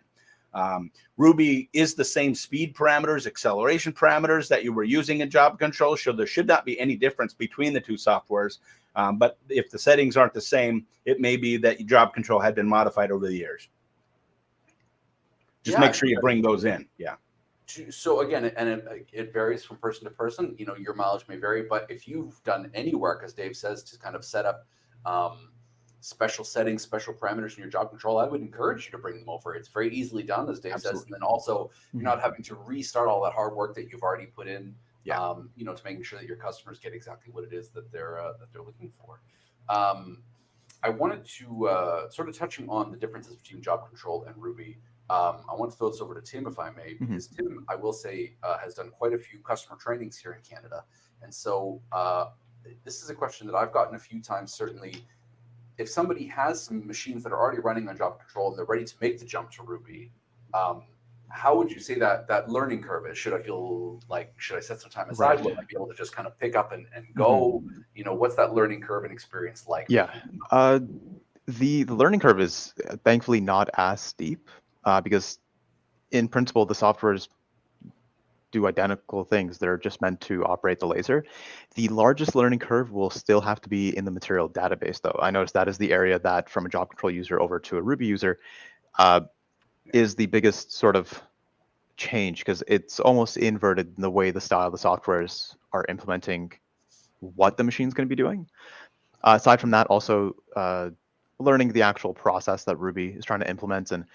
Ruby is the same speed parameters, acceleration parameters that you were using in job control, so there should not be any difference between the two softwares. But if the settings aren't the same, it may be that your job control had been modified over the years. Just make sure you bring those in. Yeah. So again, and it varies from person to person. Your mileage may vary, but if you've done any work, as Dave says, to kind of set up special settings, special parameters in your job control, I would encourage you to bring them over. It's very easily done, as Dave says, and then also you're not having to restart all that hard work that you've already put in. To making sure that your customers get exactly what it is that they're looking for. I wanted to sort of touching on the differences between job control and Ruby. I want to throw this over to Tim, if I may, because Tim, I will say, has done quite a few customer trainings here in Canada. And so this is a question that I've gotten a few times, certainly. If somebody has some machines that are already running on job control and they're ready to make the jump to Ruby, how would you say that learning curve is? Should I set some time aside? Will I be able to just kind of pick up and go? What's that learning curve and experience like? Yeah. The learning curve is thankfully not as steep. Because in principle, the softwares do identical things. They're just meant to operate the laser. The largest learning curve will still have to be in the material database, though. I noticed that is the area that, from a job control user over to a Ruby user, is the biggest sort of change, because it's almost inverted in the way the style of the softwares are implementing what the machine's going to be doing. Aside from that, also learning the actual process that Ruby is trying to implement, and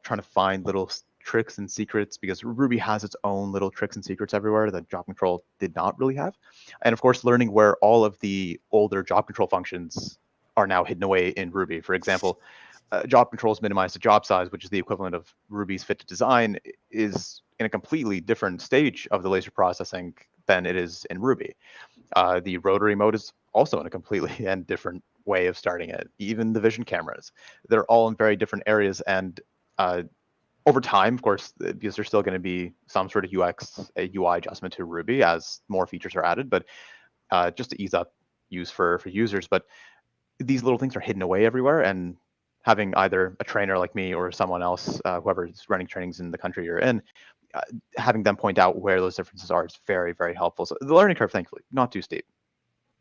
trying to find little tricks and secrets, because Ruby has its own little tricks and secrets everywhere that job control did not really have. And of course, learning where all of the older job control functions are now hidden away in Ruby. For example, job controls minimize the job size, which is the equivalent of Ruby's fit to design, is in a completely different stage of the laser processing than it is in Ruby. The rotary mode is also in a completely and different way of starting it. Even the vision cameras, they're all in very different areas. And over time, of course, because there's still going to be some sort of UI adjustment to Ruby as more features are added, but just to ease up use for users. But these little things are hidden away everywhere, and having either a trainer like me or someone else, whoever is running trainings in the country you're in, having them point out where those differences are is very, very helpful. So the learning curve, thankfully, not too steep.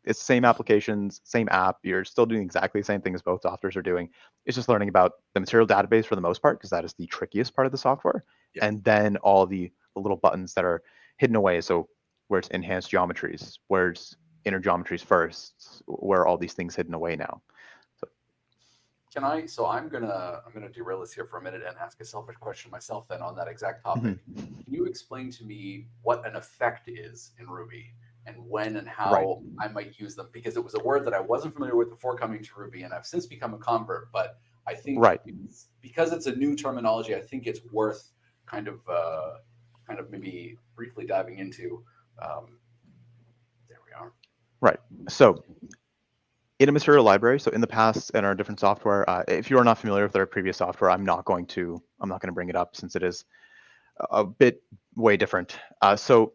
It's the same applications, same app. You're still doing exactly the same thing as both softwares are doing. It's just learning about the material database for the most part, because that is the trickiest part of the software. Yeah. And then all the little buttons that are hidden away. So where it's enhanced geometries, where it's inner geometries first, where all these things hidden away now. So I'm gonna derail this here for a minute and ask a selfish question myself then on that exact topic. Can you explain to me what an effect is in Ruby, and when and how I might use them? Because it was a word that I wasn't familiar with before coming to Ruby, and I've since become a convert, but I think Right. because it's a new terminology, I think it's worth kind of maybe briefly diving into. There we are. Right. So in a material library, so in the past in our different software, if you are not familiar with our previous software, I'm not going to bring it up since it is a bit way different. So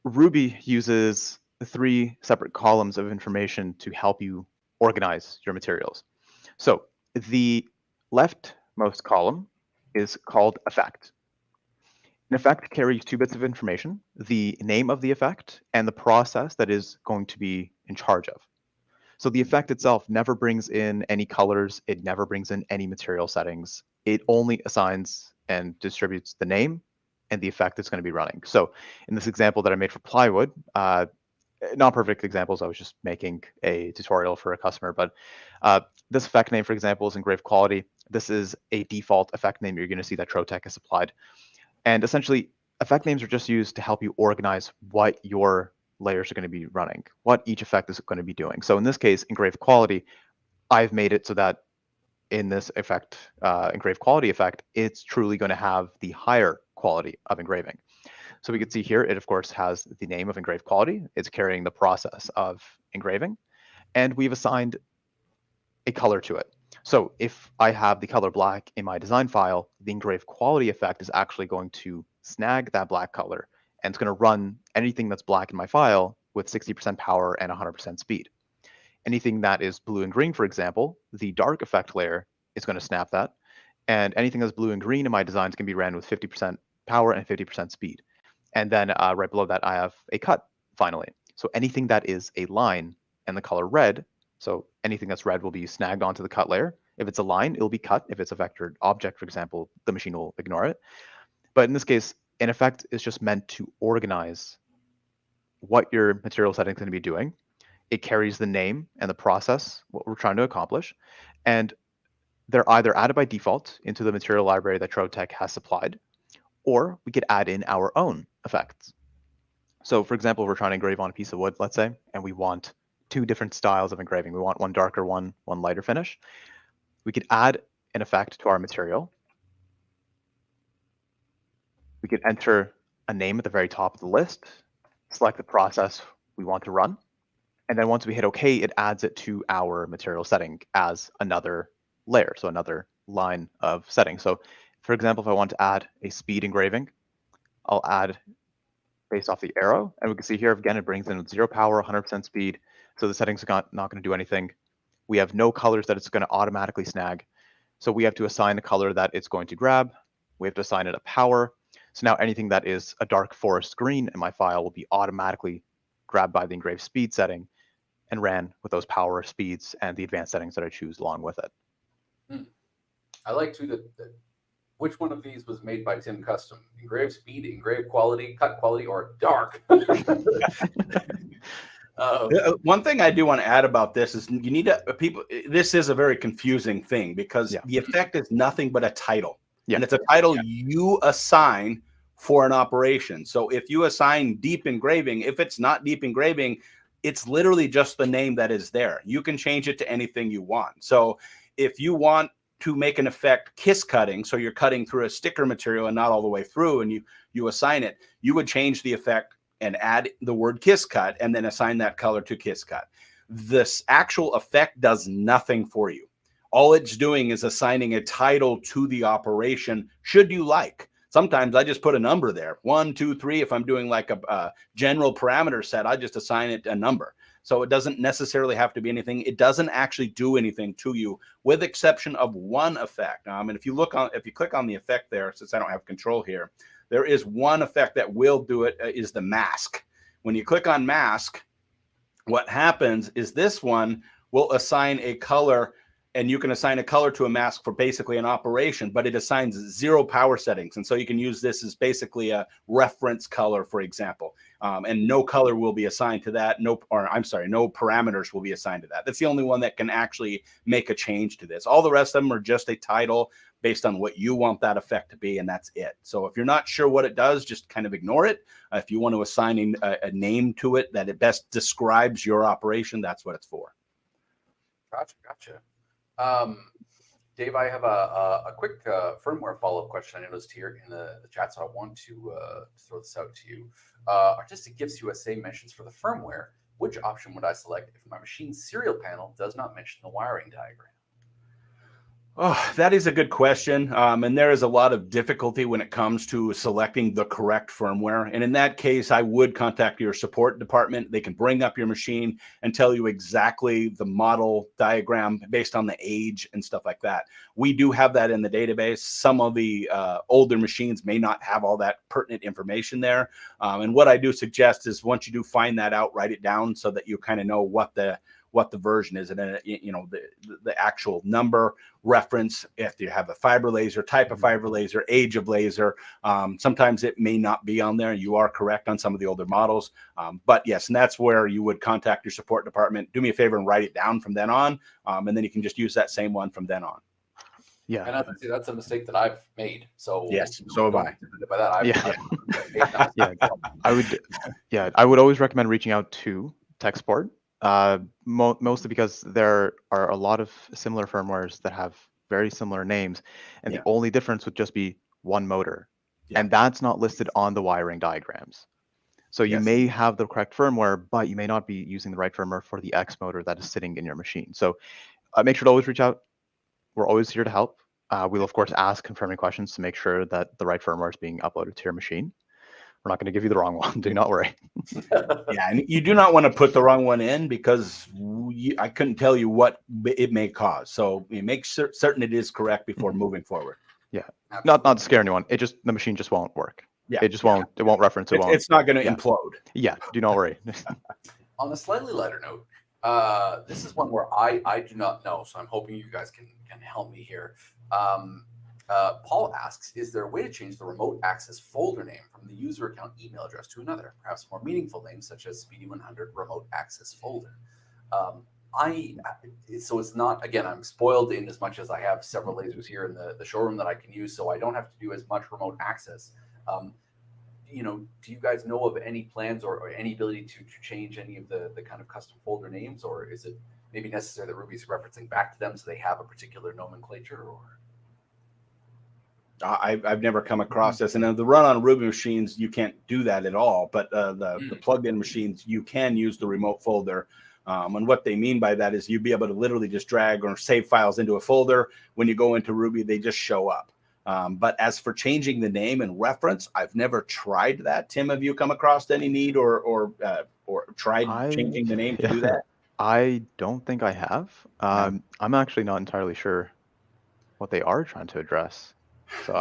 Ruby uses 3 separate columns of information to help you organize your materials. So the leftmost column is called effect. An effect carries 2 bits of information, the name of the effect and the process that is going to be in charge of. So the effect itself never brings in any colors. It never brings in any material settings. It only assigns and distributes the name and the effect that's going to be running. So in this example that I made for plywood, not perfect examples, I was just making a tutorial for a customer, but this effect name, for example, is engraved quality. This is a default effect name you're going to see that Trotec has applied. And essentially, effect names are just used to help you organize what your layers are going to be running, what each effect is going to be doing. So in this case, engraved quality, I've made it so that in this effect, engraved quality effect, it's truly going to have the higher quality of engraving. So we can see here, it of course has the name of engraved quality. It's carrying the process of engraving, and we've assigned a color to it. So if I have the color black in my design file, the engraved quality effect is actually going to snag that black color, and it's going to run anything that's black in my file with 60% power and 100% speed. Anything that is blue and green, for example, the dark effect layer is going to snap that. And anything that's blue and green in my designs can be ran with 50% power and 50% speed. And then right below that, I have a cut finally. So anything that is a line and the color red, so anything that's red will be snagged onto the cut layer. If it's a line, it'll be cut. If it's a vectored object, for example, the machine will ignore it. But in this case, an effect is just meant to organize what your material setting is going to be doing. It carries the name and the process, what we're trying to accomplish. And they're either added by default into the material library that Trotec has supplied, or we could add in our own effects. So for example, we're trying to engrave on a piece of wood, let's say, and we want 2 different styles of engraving. We want one darker, one lighter finish. We could add an effect to our material. We could enter a name at the very top of the list, select the process we want to run, and then once we hit OK, it adds it to our material setting as another layer, so another line of setting. So for example, if I want to add a speed engraving, I'll add based off the arrow, and we can see here again it brings in 0 power, 100% speed, so the settings are not going to do anything. We have no colors that it's going to automatically snag, so we have to assign the color that it's going to grab. We have to assign it a power. So now anything that is a dark forest green in my file will be automatically grabbed by the engraved speed setting and ran with those power, speeds, and the advanced settings that I choose along with it. I like too that which one of these was made by Tim Custom? Engraved speed, engraved quality, cut quality, or dark? One thing I do want to add about this is you need to this is a very confusing thing because the effect is nothing but a title, and it's a title you assign for an operation. So if you assign deep engraving, if it's not deep engraving, it's literally just the name that is there. You can change it to anything you want. So if you want to make an effect kiss cutting, so you're cutting through a sticker material and not all the way through, and you assign it, you would change the effect and add the word kiss cut and then assign that color to kiss cut. This actual effect does nothing for you. All it's doing is assigning a title to the operation should you like. Sometimes I just put a number there, 1, 2, 3. If I'm doing like a general parameter set, I just assign it a number. So it doesn't necessarily have to be anything. It doesn't actually do anything to you, with exception of one effect. And if you click on the effect there, since I don't have control here, there is one effect that will do it, is the mask. When you click on mask, what happens is this one will assign a color, and you can assign a color to a mask for basically an operation, but it assigns 0 power settings. And so you can use this as basically a reference color, for example. And no color will be assigned to that. No parameters will be assigned to that. That's the only one that can actually make a change to this. All the rest of them are just a title based on what you want that effect to be, and that's it. So if you're not sure what it does, just kind of ignore it. If you want to assign a name to it that it best describes your operation, that's what it's for. Gotcha. Dave, I have a quick firmware follow-up question I noticed here in the chat, so I want to throw this out to you. Artistic Gifts USA mentions for the firmware, which option would I select if my machine's serial panel does not mention the wiring diagram? Oh, that is a good question. And there is a lot of difficulty when it comes to selecting the correct firmware. And in that case, I would contact your support department. They can bring up your machine and tell you exactly the model diagram based on the age and stuff like that. We do have that in the database. Some of the older machines may not have all that pertinent information there. And what I do suggest is once you do find that out, write it down so that you kind of know what the version is, and then the actual number, reference, if you have a fiber laser, type of fiber laser, age of laser. Sometimes it may not be on there. You are correct on some of the older models, but yes, and that's where you would contact your support department. Do me a favor and write it down from then on, and then you can just use that same one from then on. Yeah, and that's a mistake that I've made. So yes, so have I. By that, I would always recommend reaching out to tech support. Mostly because there are a lot of similar firmwares that have very similar names, and the only difference would just be one motor, and that's not listed on the wiring diagrams. So you may have the correct firmware, but you may not be using the right firmware for the X motor that is sitting in your machine. So make sure to always reach out. We're always here to help. We'll of course ask confirming questions to make sure that the right firmware is being uploaded to your machine. We're not going to give you the wrong one. Do not worry. Yeah, and you do not want to put the wrong one in because I couldn't tell you what it may cause. So you make certain it is correct before moving forward. Yeah, not to scare anyone. The machine just won't work. Yeah, it just won't. It won't reference. It's not going to implode. Yeah, do not worry. On a slightly lighter note, this is one where I do not know, so I'm hoping you guys can help me here. Paul asks, is there a way to change the remote access folder name from the user account email address to another, perhaps more meaningful names such as Speedy100 remote access folder? So it's not, again, I'm spoiled in as much as I have several lasers here in the showroom that I can use, so I don't have to do as much remote access. Do you guys know of any plans or any ability to change any of the kind of custom folder names, or is it maybe necessary that Ruby's referencing back to them so they have a particular nomenclature? Or I've never come across this, and the run on Ruby machines you can't do that at all. But the plugged-in machines you can use the remote folder, and what they mean by that is you'd be able to literally just drag or save files into a folder. When you go into Ruby, they just show up. But as for changing the name and reference, I've never tried that. Tim, have you come across any need or tried changing the name to do that? I don't think I have. I'm actually not entirely sure what they are trying to address. So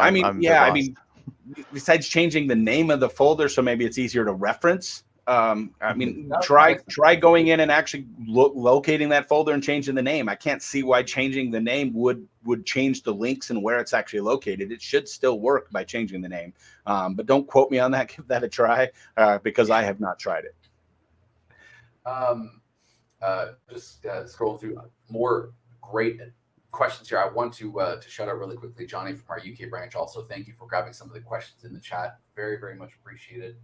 besides changing the name of the folder, so maybe it's easier to reference. Try going in and actually locating that folder and changing the name. I can't see why changing the name would change the links and where it's actually located. It should still work by changing the name. But don't quote me on that. Give that a try because I have not tried it. Just scroll through more great questions here. I want to shout out really quickly Johnny from our UK branch. Also, thank you for grabbing some of the questions in the chat. Very, very much appreciated.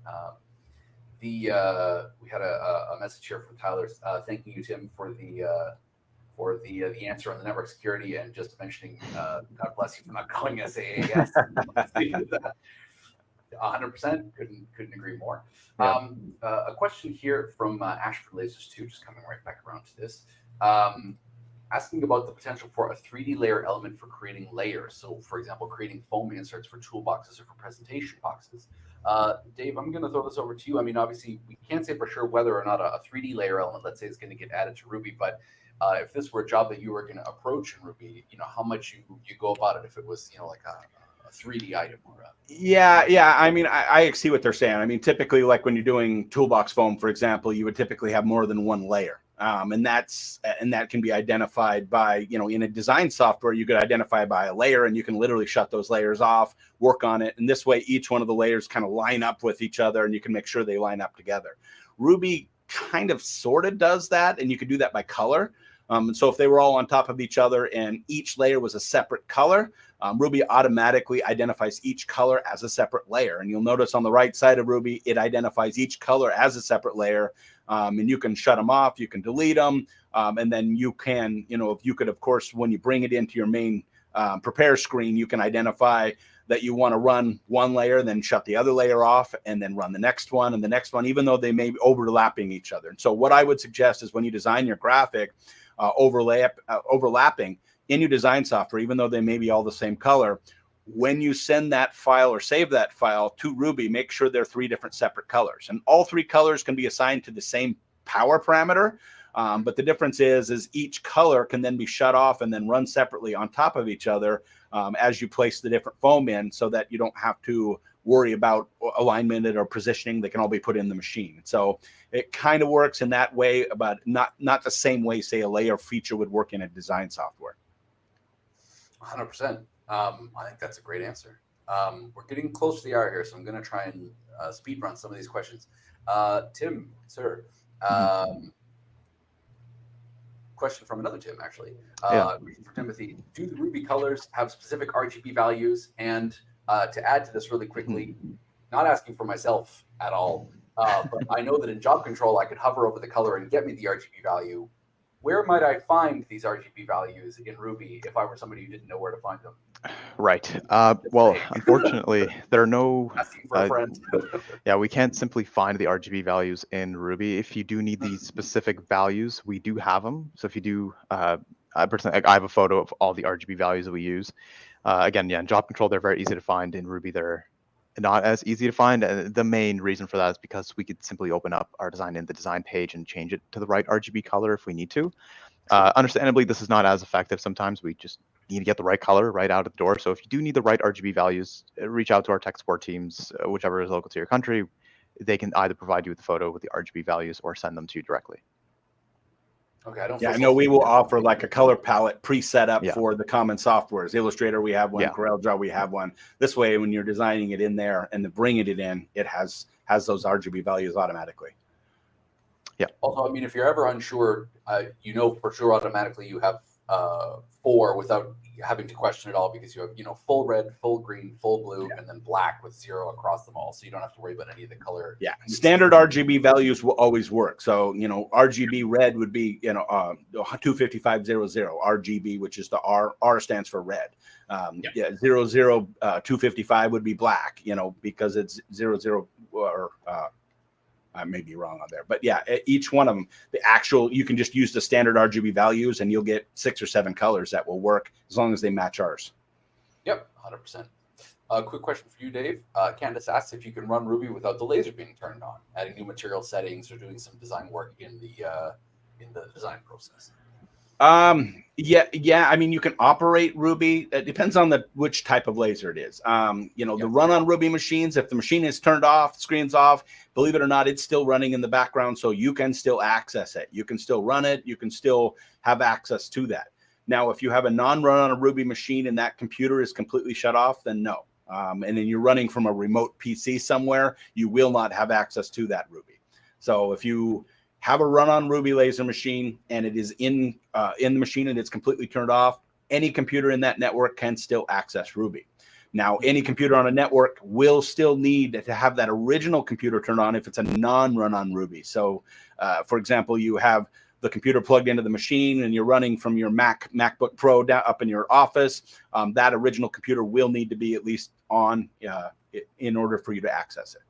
We had a message here from Tyler thanking you, Tim, for the answer on the network security and just mentioning God bless you for not calling us AAS. 100% couldn't agree more. Yeah. A question here from Ashford Lasers 2, just coming right back around to this. Asking about the potential for a 3D layer element for creating layers. So, for example, creating foam inserts for toolboxes or for presentation boxes. Dave, I'm going to throw this over to you. I mean, obviously, we can't say for sure whether or not a 3D layer element, let's say, is going to get added to Ruby. But if this were a job that you were going to approach in Ruby, how much you go about it if it was, like a 3D item or a... Yeah. I mean, I see what they're saying. I mean, typically, like when you're doing toolbox foam, for example, you would typically have more than one layer. And that can be identified by, in a design software, you could identify by a layer and you can literally shut those layers off, work on it. And this way, each one of the layers kind of line up with each other and you can make sure they line up together. Ruby kind of sort of does that. And you could do that by color. So if they were all on top of each other and each layer was a separate color, Ruby automatically identifies each color as a separate layer. And you'll notice on the right side of Ruby, it identifies each color as a separate layer. And you can shut them off, you can delete them. And then you can, you could, of course, when you bring it into your main prepare screen, you can identify that you want to run one layer, then shut the other layer off, and then run the next one and the next one, even though they may be overlapping each other. And so what I would suggest is when you design your graphic, overlapping in your design software, even though they may be all the same color, when you send that file or save that file to Ruby, make sure they're 3 different separate colors. And all 3 colors can be assigned to the same power parameter. But the difference is each color can then be shut off and then run separately on top of each other as you place the different foam in, so that you don't have to worry about alignment or positioning. They can all be put in the machine. So it kind of works in that way, but not the same way, say, a layer feature would work in a design software. 100%. I think that's a great answer. We're getting close to the hour here, so I'm going to try and speed run some of these questions. Tim, sir, question from another Tim, actually. For Timothy, do the Ruby colors have specific RGB values? And to add to this really quickly, not asking for myself at all, but I know that in job control, I could hover over the color and get me the RGB value. Where might I find these RGB values in Ruby if I were somebody who didn't know where to find them? Right. Well, unfortunately, there are no. Asking for a friend. Yeah, we can't simply find the RGB values in Ruby. If you do need these specific values, we do have them. So if you do, I have a photo of all the RGB values that we use. Again, yeah, in job control, they're very easy to find. In Ruby, they're not as easy to find. And the main reason for that is because we could simply open up our design in the design page and change it to the right RGB color if we need to. Understandably, this is not as effective. Sometimes we just need to get the right color right out of the door. So if you do need the right RGB values, reach out to our tech support teams, whichever is local to your country. They can either provide you with the photo with the RGB values or send them to you directly. Okay, I know we will offer like a color palette pre-set up for the common softwares. Illustrator, we have one. CorelDRAW, we have one. This way, when you're designing it in there and then bringing it in, it has those RGB values automatically. Yeah. Also, I mean, if you're ever unsure, you know for sure automatically you have 4 without having to question it all, because you have full red, full green, full blue, and then black with 0 across them all. So you don't have to worry about any of the color. Yeah, standard RGB values will always work. So RGB red would be 25500 RGB, which is the R stands for red. 255 would be black, because it's 00 or. I may be wrong on there, but yeah, each one of them, you can just use the standard RGB values and you'll get 6 or 7 colors that will work as long as they match ours. Yep, 100%. Quick question for you, Dave. Candace asks if you can run Ruby without the laser being turned on, adding new material settings or doing some design work in the design process. Yeah. I mean, you can operate Ruby. It depends on which type of laser it is. The run on Ruby machines, if the machine is turned off, screen's off, believe it or not, it's still running in the background. So you can still access it. You can still run it. You can still have access to that. Now, if you have a non-run on a Ruby machine and that computer is completely shut off, then no. And then you're running from a remote PC somewhere, you will not have access to that Ruby. So if you have a run-on Ruby laser machine and it is in the machine and it's completely turned off, any computer in that network can still access Ruby. Now, any computer on a network will still need to have that original computer turned on if it's a non-run-on Ruby. So, for example, you have the computer plugged into the machine and you're running from your MacBook Pro down up in your office. That original computer will need to be at least on in order for you to access it.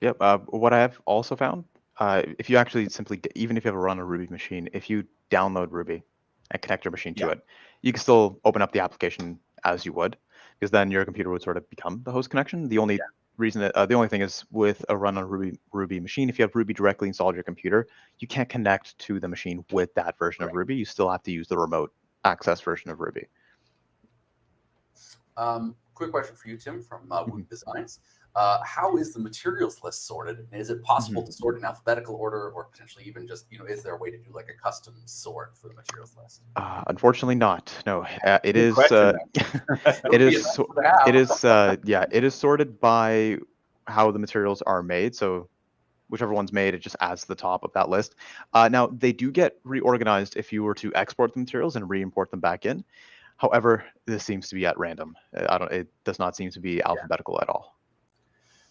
Yep. What I have also found, if you actually even if you have a run a Ruby machine, if you download Ruby and connect your machine to it, you can still open up the application as you would, because then your computer would sort of become the host connection. The only reason the only thing is with a run on Ruby machine, if you have Ruby directly installed on your computer, you can't connect to the machine with that version of Ruby. You still have to use the remote access version of Ruby. Quick question for you, Tim, from Wood Designs. How is the materials list sorted? And is it possible to sort in alphabetical order, or potentially even just, is there a way to do like a custom sort for the materials list? Unfortunately not. No, it is. It is sorted by how the materials are made. So whichever one's made, it just adds to the top of that list. Now they do get reorganized if you were to export the materials and re-import them back in. However, this seems to be at random. It does not seem to be alphabetical at all.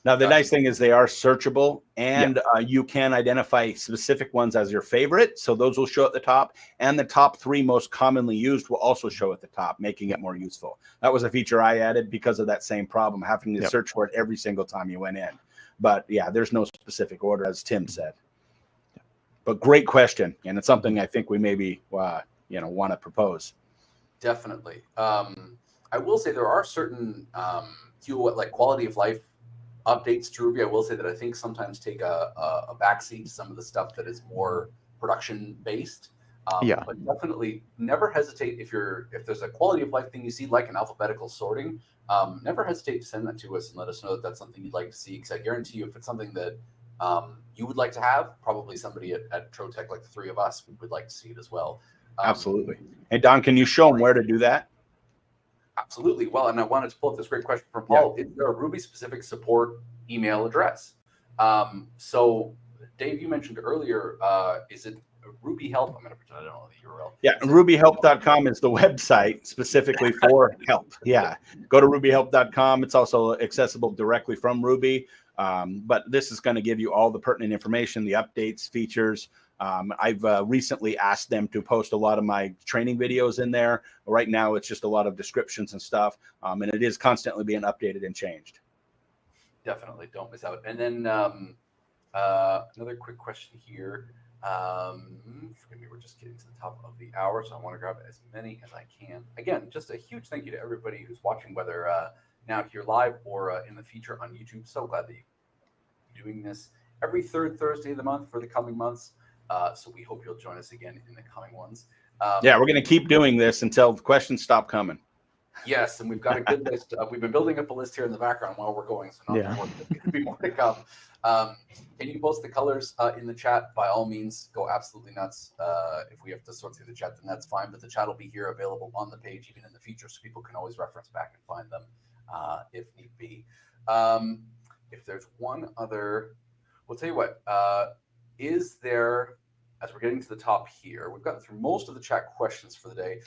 Now, the nice thing is they are searchable, and you can identify specific ones as your favorite. So those will show at the top, and the top 3 most commonly used will also show at the top, making it more useful. That was a feature I added because of that same problem, having to search for it every single time you went in. But yeah, there's no specific order, as Tim said. But great question, and it's something I think we maybe want to propose. Definitely. I will say there are certain like quality of life updates to Ruby. I will say that I think sometimes take a backseat to some of the stuff that is more production based. But definitely never hesitate if there's a quality of life thing you see, like an alphabetical sorting. Never hesitate to send that to us and let us know that that's something you'd like to see. Because I guarantee you, if it's something that you would like to have, probably somebody at Trotec, like the 3 of us, would like to see it as well. Absolutely. Hey, Don, can you show them where to do that? Absolutely. Well, and I wanted to pull up this great question from Paul. Is there a Ruby-specific support email address? So, Dave, you mentioned earlier, is it Ruby Help? I'm going to pretend I don't know the URL. Yeah, rubyhelp.com is the website specifically for help. Yeah, go to rubyhelp.com. It's also accessible directly from Ruby. But this is going to give you all the pertinent information, the updates, features. I've recently asked them to post a lot of my training videos in there. Right now, it's just a lot of descriptions and stuff, and it is constantly being updated and changed. Definitely, don't miss out. And then another quick question here. Forgive me, we're just getting to the top of the hour, so I want to grab as many as I can. Again, just a huge thank you to everybody who's watching, whether now here live or in the feature on YouTube. So glad that you're doing this every 3rd Thursday of the month for the coming months. So we hope you'll join us again in the coming ones. Yeah, we're going to keep doing this until the questions stop coming. Yes, and we've got a good list. We've been building up a list here in the background while we're going, so not to worry, there's going to be more to come. Can you post the colors in the chat? By all means, go absolutely nuts. If we have to sort through the chat, then that's fine. But the chat will be here available on the page, even in the feature, so people can always reference back and find them if need be. If there's one other, we'll tell you what. Is there, as we're getting to the top here, we've gotten through most of the chat questions for the day.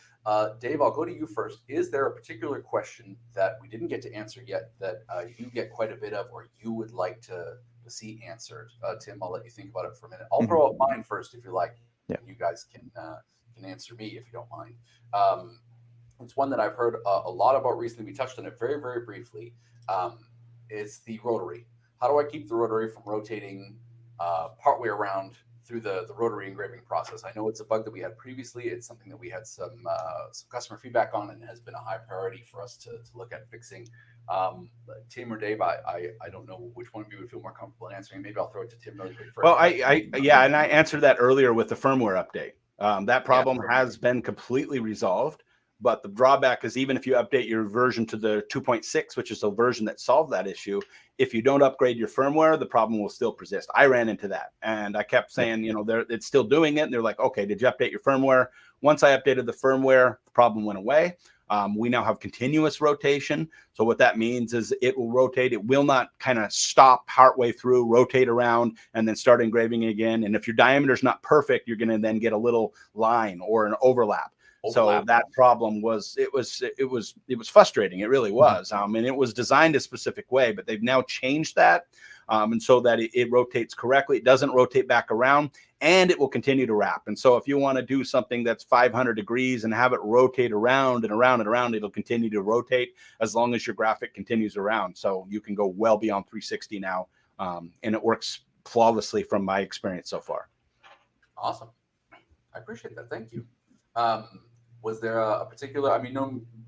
Dave, I'll go to you first. Is there a particular question that we didn't get to answer yet that you get quite a bit of, or you would like to see answered? Tim, I'll let you think about it for a minute. I'll throw out mine first if you like. Yeah. You guys can answer me if you don't mind. It's one that I've heard a lot about recently. We touched on it very, very briefly. It's the rotary. How do I keep the rotary from rotating partway around through the rotary engraving process? I know it's a bug that we had previously. It's something that we had some customer feedback on, and has been a high priority for us to look at fixing. Tim or Dave, I don't know which one of you would feel more comfortable in answering. Maybe I'll throw it to Tim really quick first. Well, and I answered that earlier with the firmware update. That problem has been completely resolved. But the drawback is, even if you update your version to the 2.6, which is the version that solved that issue, if you don't upgrade your firmware, the problem will still persist. I ran into that, and I kept saying, it's still doing it. And they're like, okay, did you update your firmware? Once I updated the firmware, the problem went away. We now have continuous rotation. So what that means is it will rotate. It will not kind of stop partway through, rotate around, and then start engraving again. And if your diameter is not perfect, you're going to then get a little line or an overlap. So that problem was frustrating. It really was. And it was designed a specific way, but they've now changed that. And so that it rotates correctly. It doesn't rotate back around, and it will continue to wrap. And so if you want to do something that's 500 degrees and have it rotate around and around and around, it'll continue to rotate as long as your graphic continues around. So you can go well beyond 360 now. And it works flawlessly from my experience so far. Awesome. I appreciate that. Thank you. Was there a particular,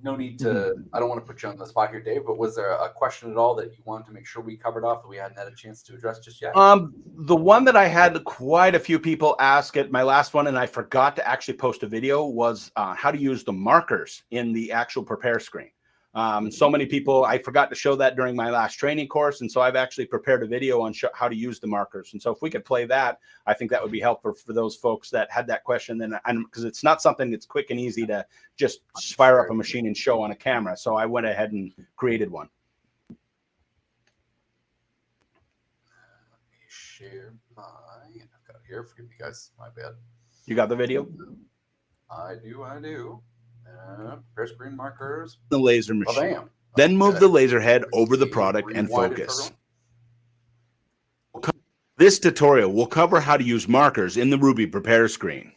no need to, I don't want to put you on the spot here, Dave, but was there a question at all that you wanted to make sure we covered off that we hadn't had a chance to address just yet? The one that I had quite a few people ask at my last one, and I forgot to actually post a video, was how to use the markers in the actual prepare screen. So many people, I forgot to show that during my last training course. And so I've actually prepared a video on how to use the markers. And so if we could play that, I think that would be helpful for those folks that had that question. Then, because it's not something that's quick and easy to just fire up a machine and show on a camera. So I went ahead and created one. Let me share I've got it here. Forgive me, guys. My bad. You got the video? I do. Press green markers. The laser machine. Bam. Then move the laser head over the product and focus. This tutorial will cover how to use markers in the Ruby Prepare screen.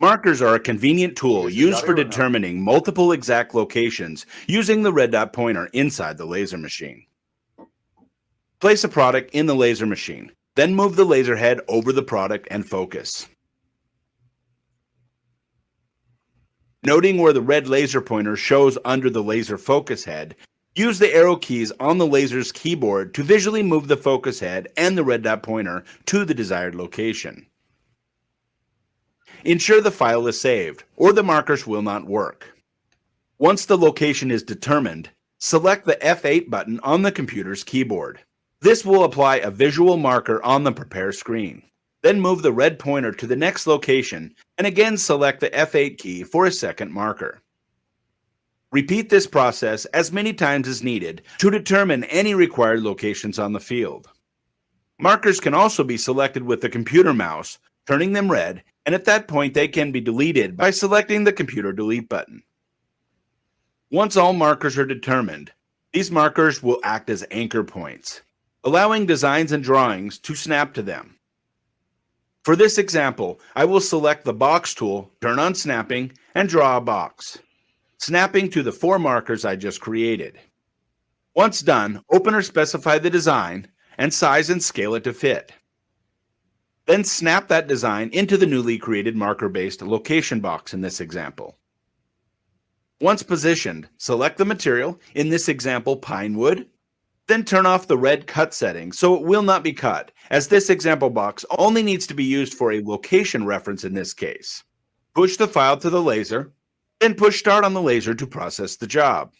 Markers are a convenient tool used for determining multiple exact locations using the red dot pointer inside the laser machine. Place a product in the laser machine, then move the laser head over the product and focus. Noting where the red laser pointer shows under the laser focus head, use the arrow keys on the laser's keyboard to visually move the focus head and the red dot pointer to the desired location. Ensure the file is saved, or the markers will not work. Once the location is determined, select the F8 button on the computer's keyboard. This will apply a visual marker on the Prepare screen. Then move the red pointer to the next location and again select the F8 key for a second marker. Repeat this process as many times as needed to determine any required locations on the field. Markers can also be selected with the computer mouse, turning them red, and at that point they can be deleted by selecting the computer delete button. Once all markers are determined, these markers will act as anchor points, allowing designs and drawings to snap to them. For this example, I will select the box tool, turn on snapping, and draw a box, snapping to the 4 markers I just created. Once done, open or specify the design and size and scale it to fit. Then snap that design into the newly created marker-based location box in this example. Once positioned, select the material, in this example pine wood, then turn off the red cut setting so it will not be cut, as this example box only needs to be used for a location reference in this case. Push the file to the laser, then push start on the laser to process the job.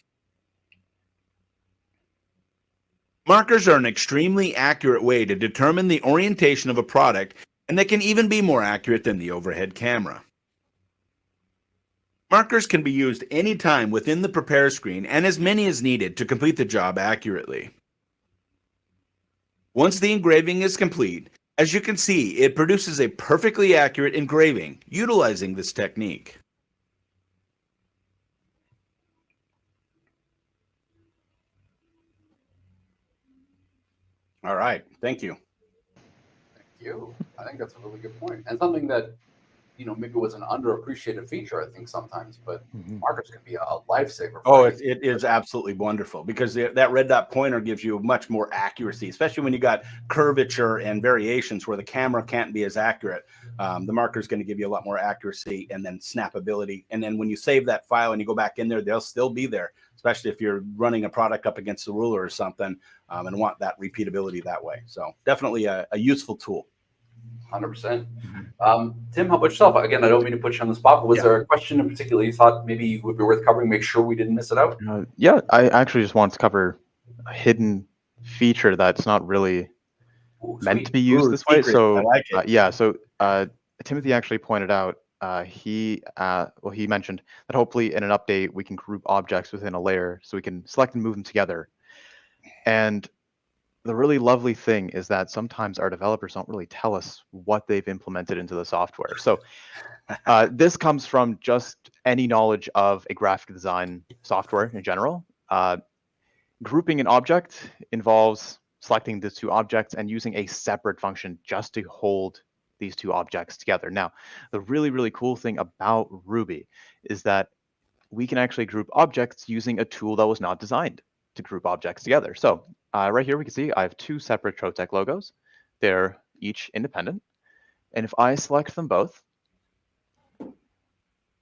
Markers are an extremely accurate way to determine the orientation of a product, and they can even be more accurate than the overhead camera. Markers can be used anytime within the Prepare screen and as many as needed to complete the job accurately. Once the engraving is complete, as you can see, it produces a perfectly accurate engraving utilizing this technique. All right, thank you. Thank you. I think that's a really good point, and something that, you know, maybe was an underappreciated feature, I think, sometimes, but markers can be a lifesaver. Oh, it is absolutely wonderful because that red dot pointer gives you much more accuracy, especially when you got curvature and variations where the camera can't be as accurate. The marker is going to give you a lot more accuracy and then snappability. And then when you save that file and you go back in there, they'll still be there, especially if you're running a product up against the ruler or something and want that repeatability that way. So definitely a useful tool. 100%. Tim, how about yourself? Again, I don't mean to put you on the spot, but was there a question in particular you thought maybe would be worth covering? Make sure we didn't miss it out. Yeah, I actually just wanted to cover a hidden feature that's not really meant to be used this way. So, I like it. Yeah, so Timothy actually pointed out, he mentioned that hopefully in an update we can group objects within a layer so we can select and move them together. And the really lovely thing is that sometimes our developers don't really tell us what they've implemented into the software. So this comes from just any knowledge of a graphic design software in general. Grouping an object involves selecting the 2 objects and using a separate function just to hold these 2 objects together. Now, the really, really cool thing about Ruby is that we can actually group objects using a tool that was not designed to group objects together. So right here we can see I have 2 separate Trotec logos. They're each independent. And if I select them both,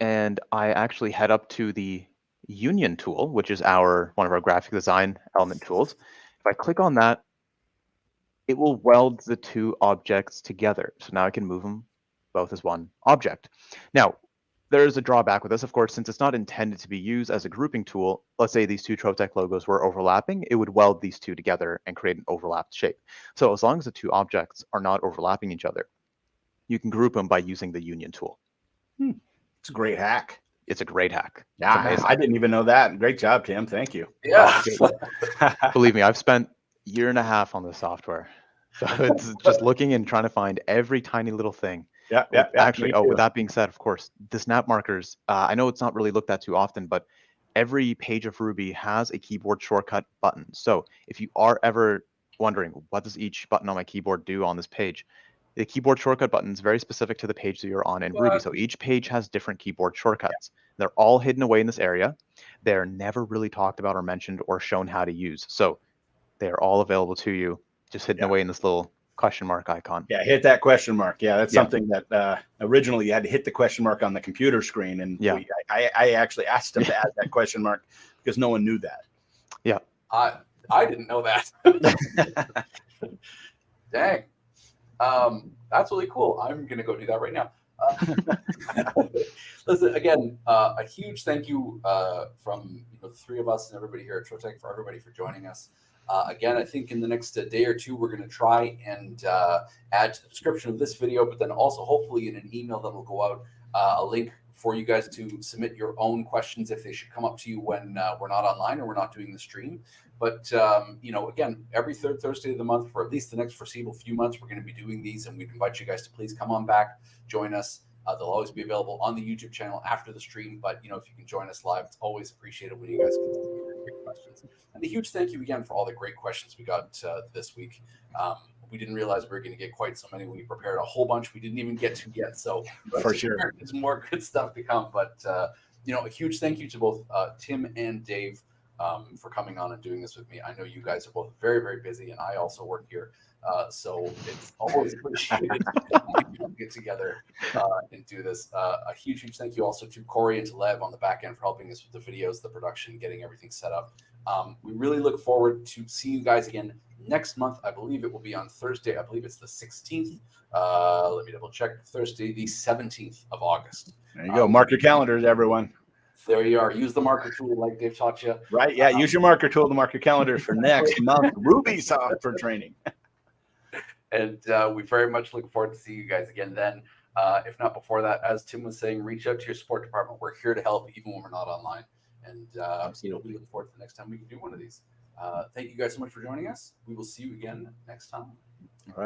and I actually head up to the Union tool, which is one of our graphic design element tools, if I click on that, it will weld the 2 objects together. So now I can move them both as one object. Now, there's a drawback with this, of course, since it's not intended to be used as a grouping tool. Let's say these 2 Trotec logos were overlapping, it would weld these 2 together and create an overlapped shape. So as long as the 2 objects are not overlapping each other, you can group them by using the Union tool. It's a great hack. It's a great hack. Yeah, I didn't even know that. Great job, Tim. Thank you. Yeah. Believe me, I've spent a year and a half on this software. So it's just looking and trying to find every tiny little thing. Yeah. Actually, with that being said, of course, the snap markers, I know it's not really looked at too often, but every page of Ruby has a keyboard shortcut button. So if you are ever wondering, what does each button on my keyboard do on this page? The keyboard shortcut button is very specific to the page that you're on in Ruby. So each page has different keyboard shortcuts. They're all hidden away in this area. They're never really talked about or mentioned or shown how to use. So they're all available to you, just hidden away in this little question mark icon. Yeah, hit that question mark. Yeah, that's something that originally you had to hit the question mark on the computer screen. And I actually asked them to add that question mark because no one knew that. Yeah. I didn't know that. Dang. That's really cool. I'm going to go do that right now. Listen, again, a huge thank you from the three of us and everybody here at Trotec, for everybody for joining us. Again, I think in the next day or two, we're going to try and add to the description of this video, but then also hopefully in an email that will go out, a link for you guys to submit your own questions if they should come up to you when we're not online or we're not doing the stream. But, again, every third Thursday of the month for at least the next foreseeable few months, we're going to be doing these, and we'd invite you guys to please come on back, join us. They'll always be available on the YouTube channel after the stream. But, if you can join us live, it's always appreciated when you guys can submit your great questions. And a huge thank you again for all the great questions we got this week. We didn't realize we were going to get quite so many. We prepared a whole bunch we didn't even get to yet. So for sure, there's more good stuff to come. But, a huge thank you to both Tim and Dave for coming on and doing this with me. I know you guys are both very, very busy, and I also work here. So it's always appreciated to get together and do this. A huge, huge thank you also to Corey and to Lev on the back end for helping us with the videos, the production, getting everything set up. We really look forward to seeing you guys again next month. I believe it will be on Thursday. I believe it's the 16th. Let me double check. Thursday, the 17th of August. There you go. Mark your calendars, everyone. There you are. Use the marker tool like Dave taught you. Right. Yeah. Use your marker tool to mark your calendars for next month. Ruby software training. And we very much look forward to seeing you guys again then. If not before that, as Tim was saying, reach out to your support department. We're here to help even when we're not online. And we look forward to the next time we can do one of these. Thank you guys so much for joining us. We will see you again next time. All right.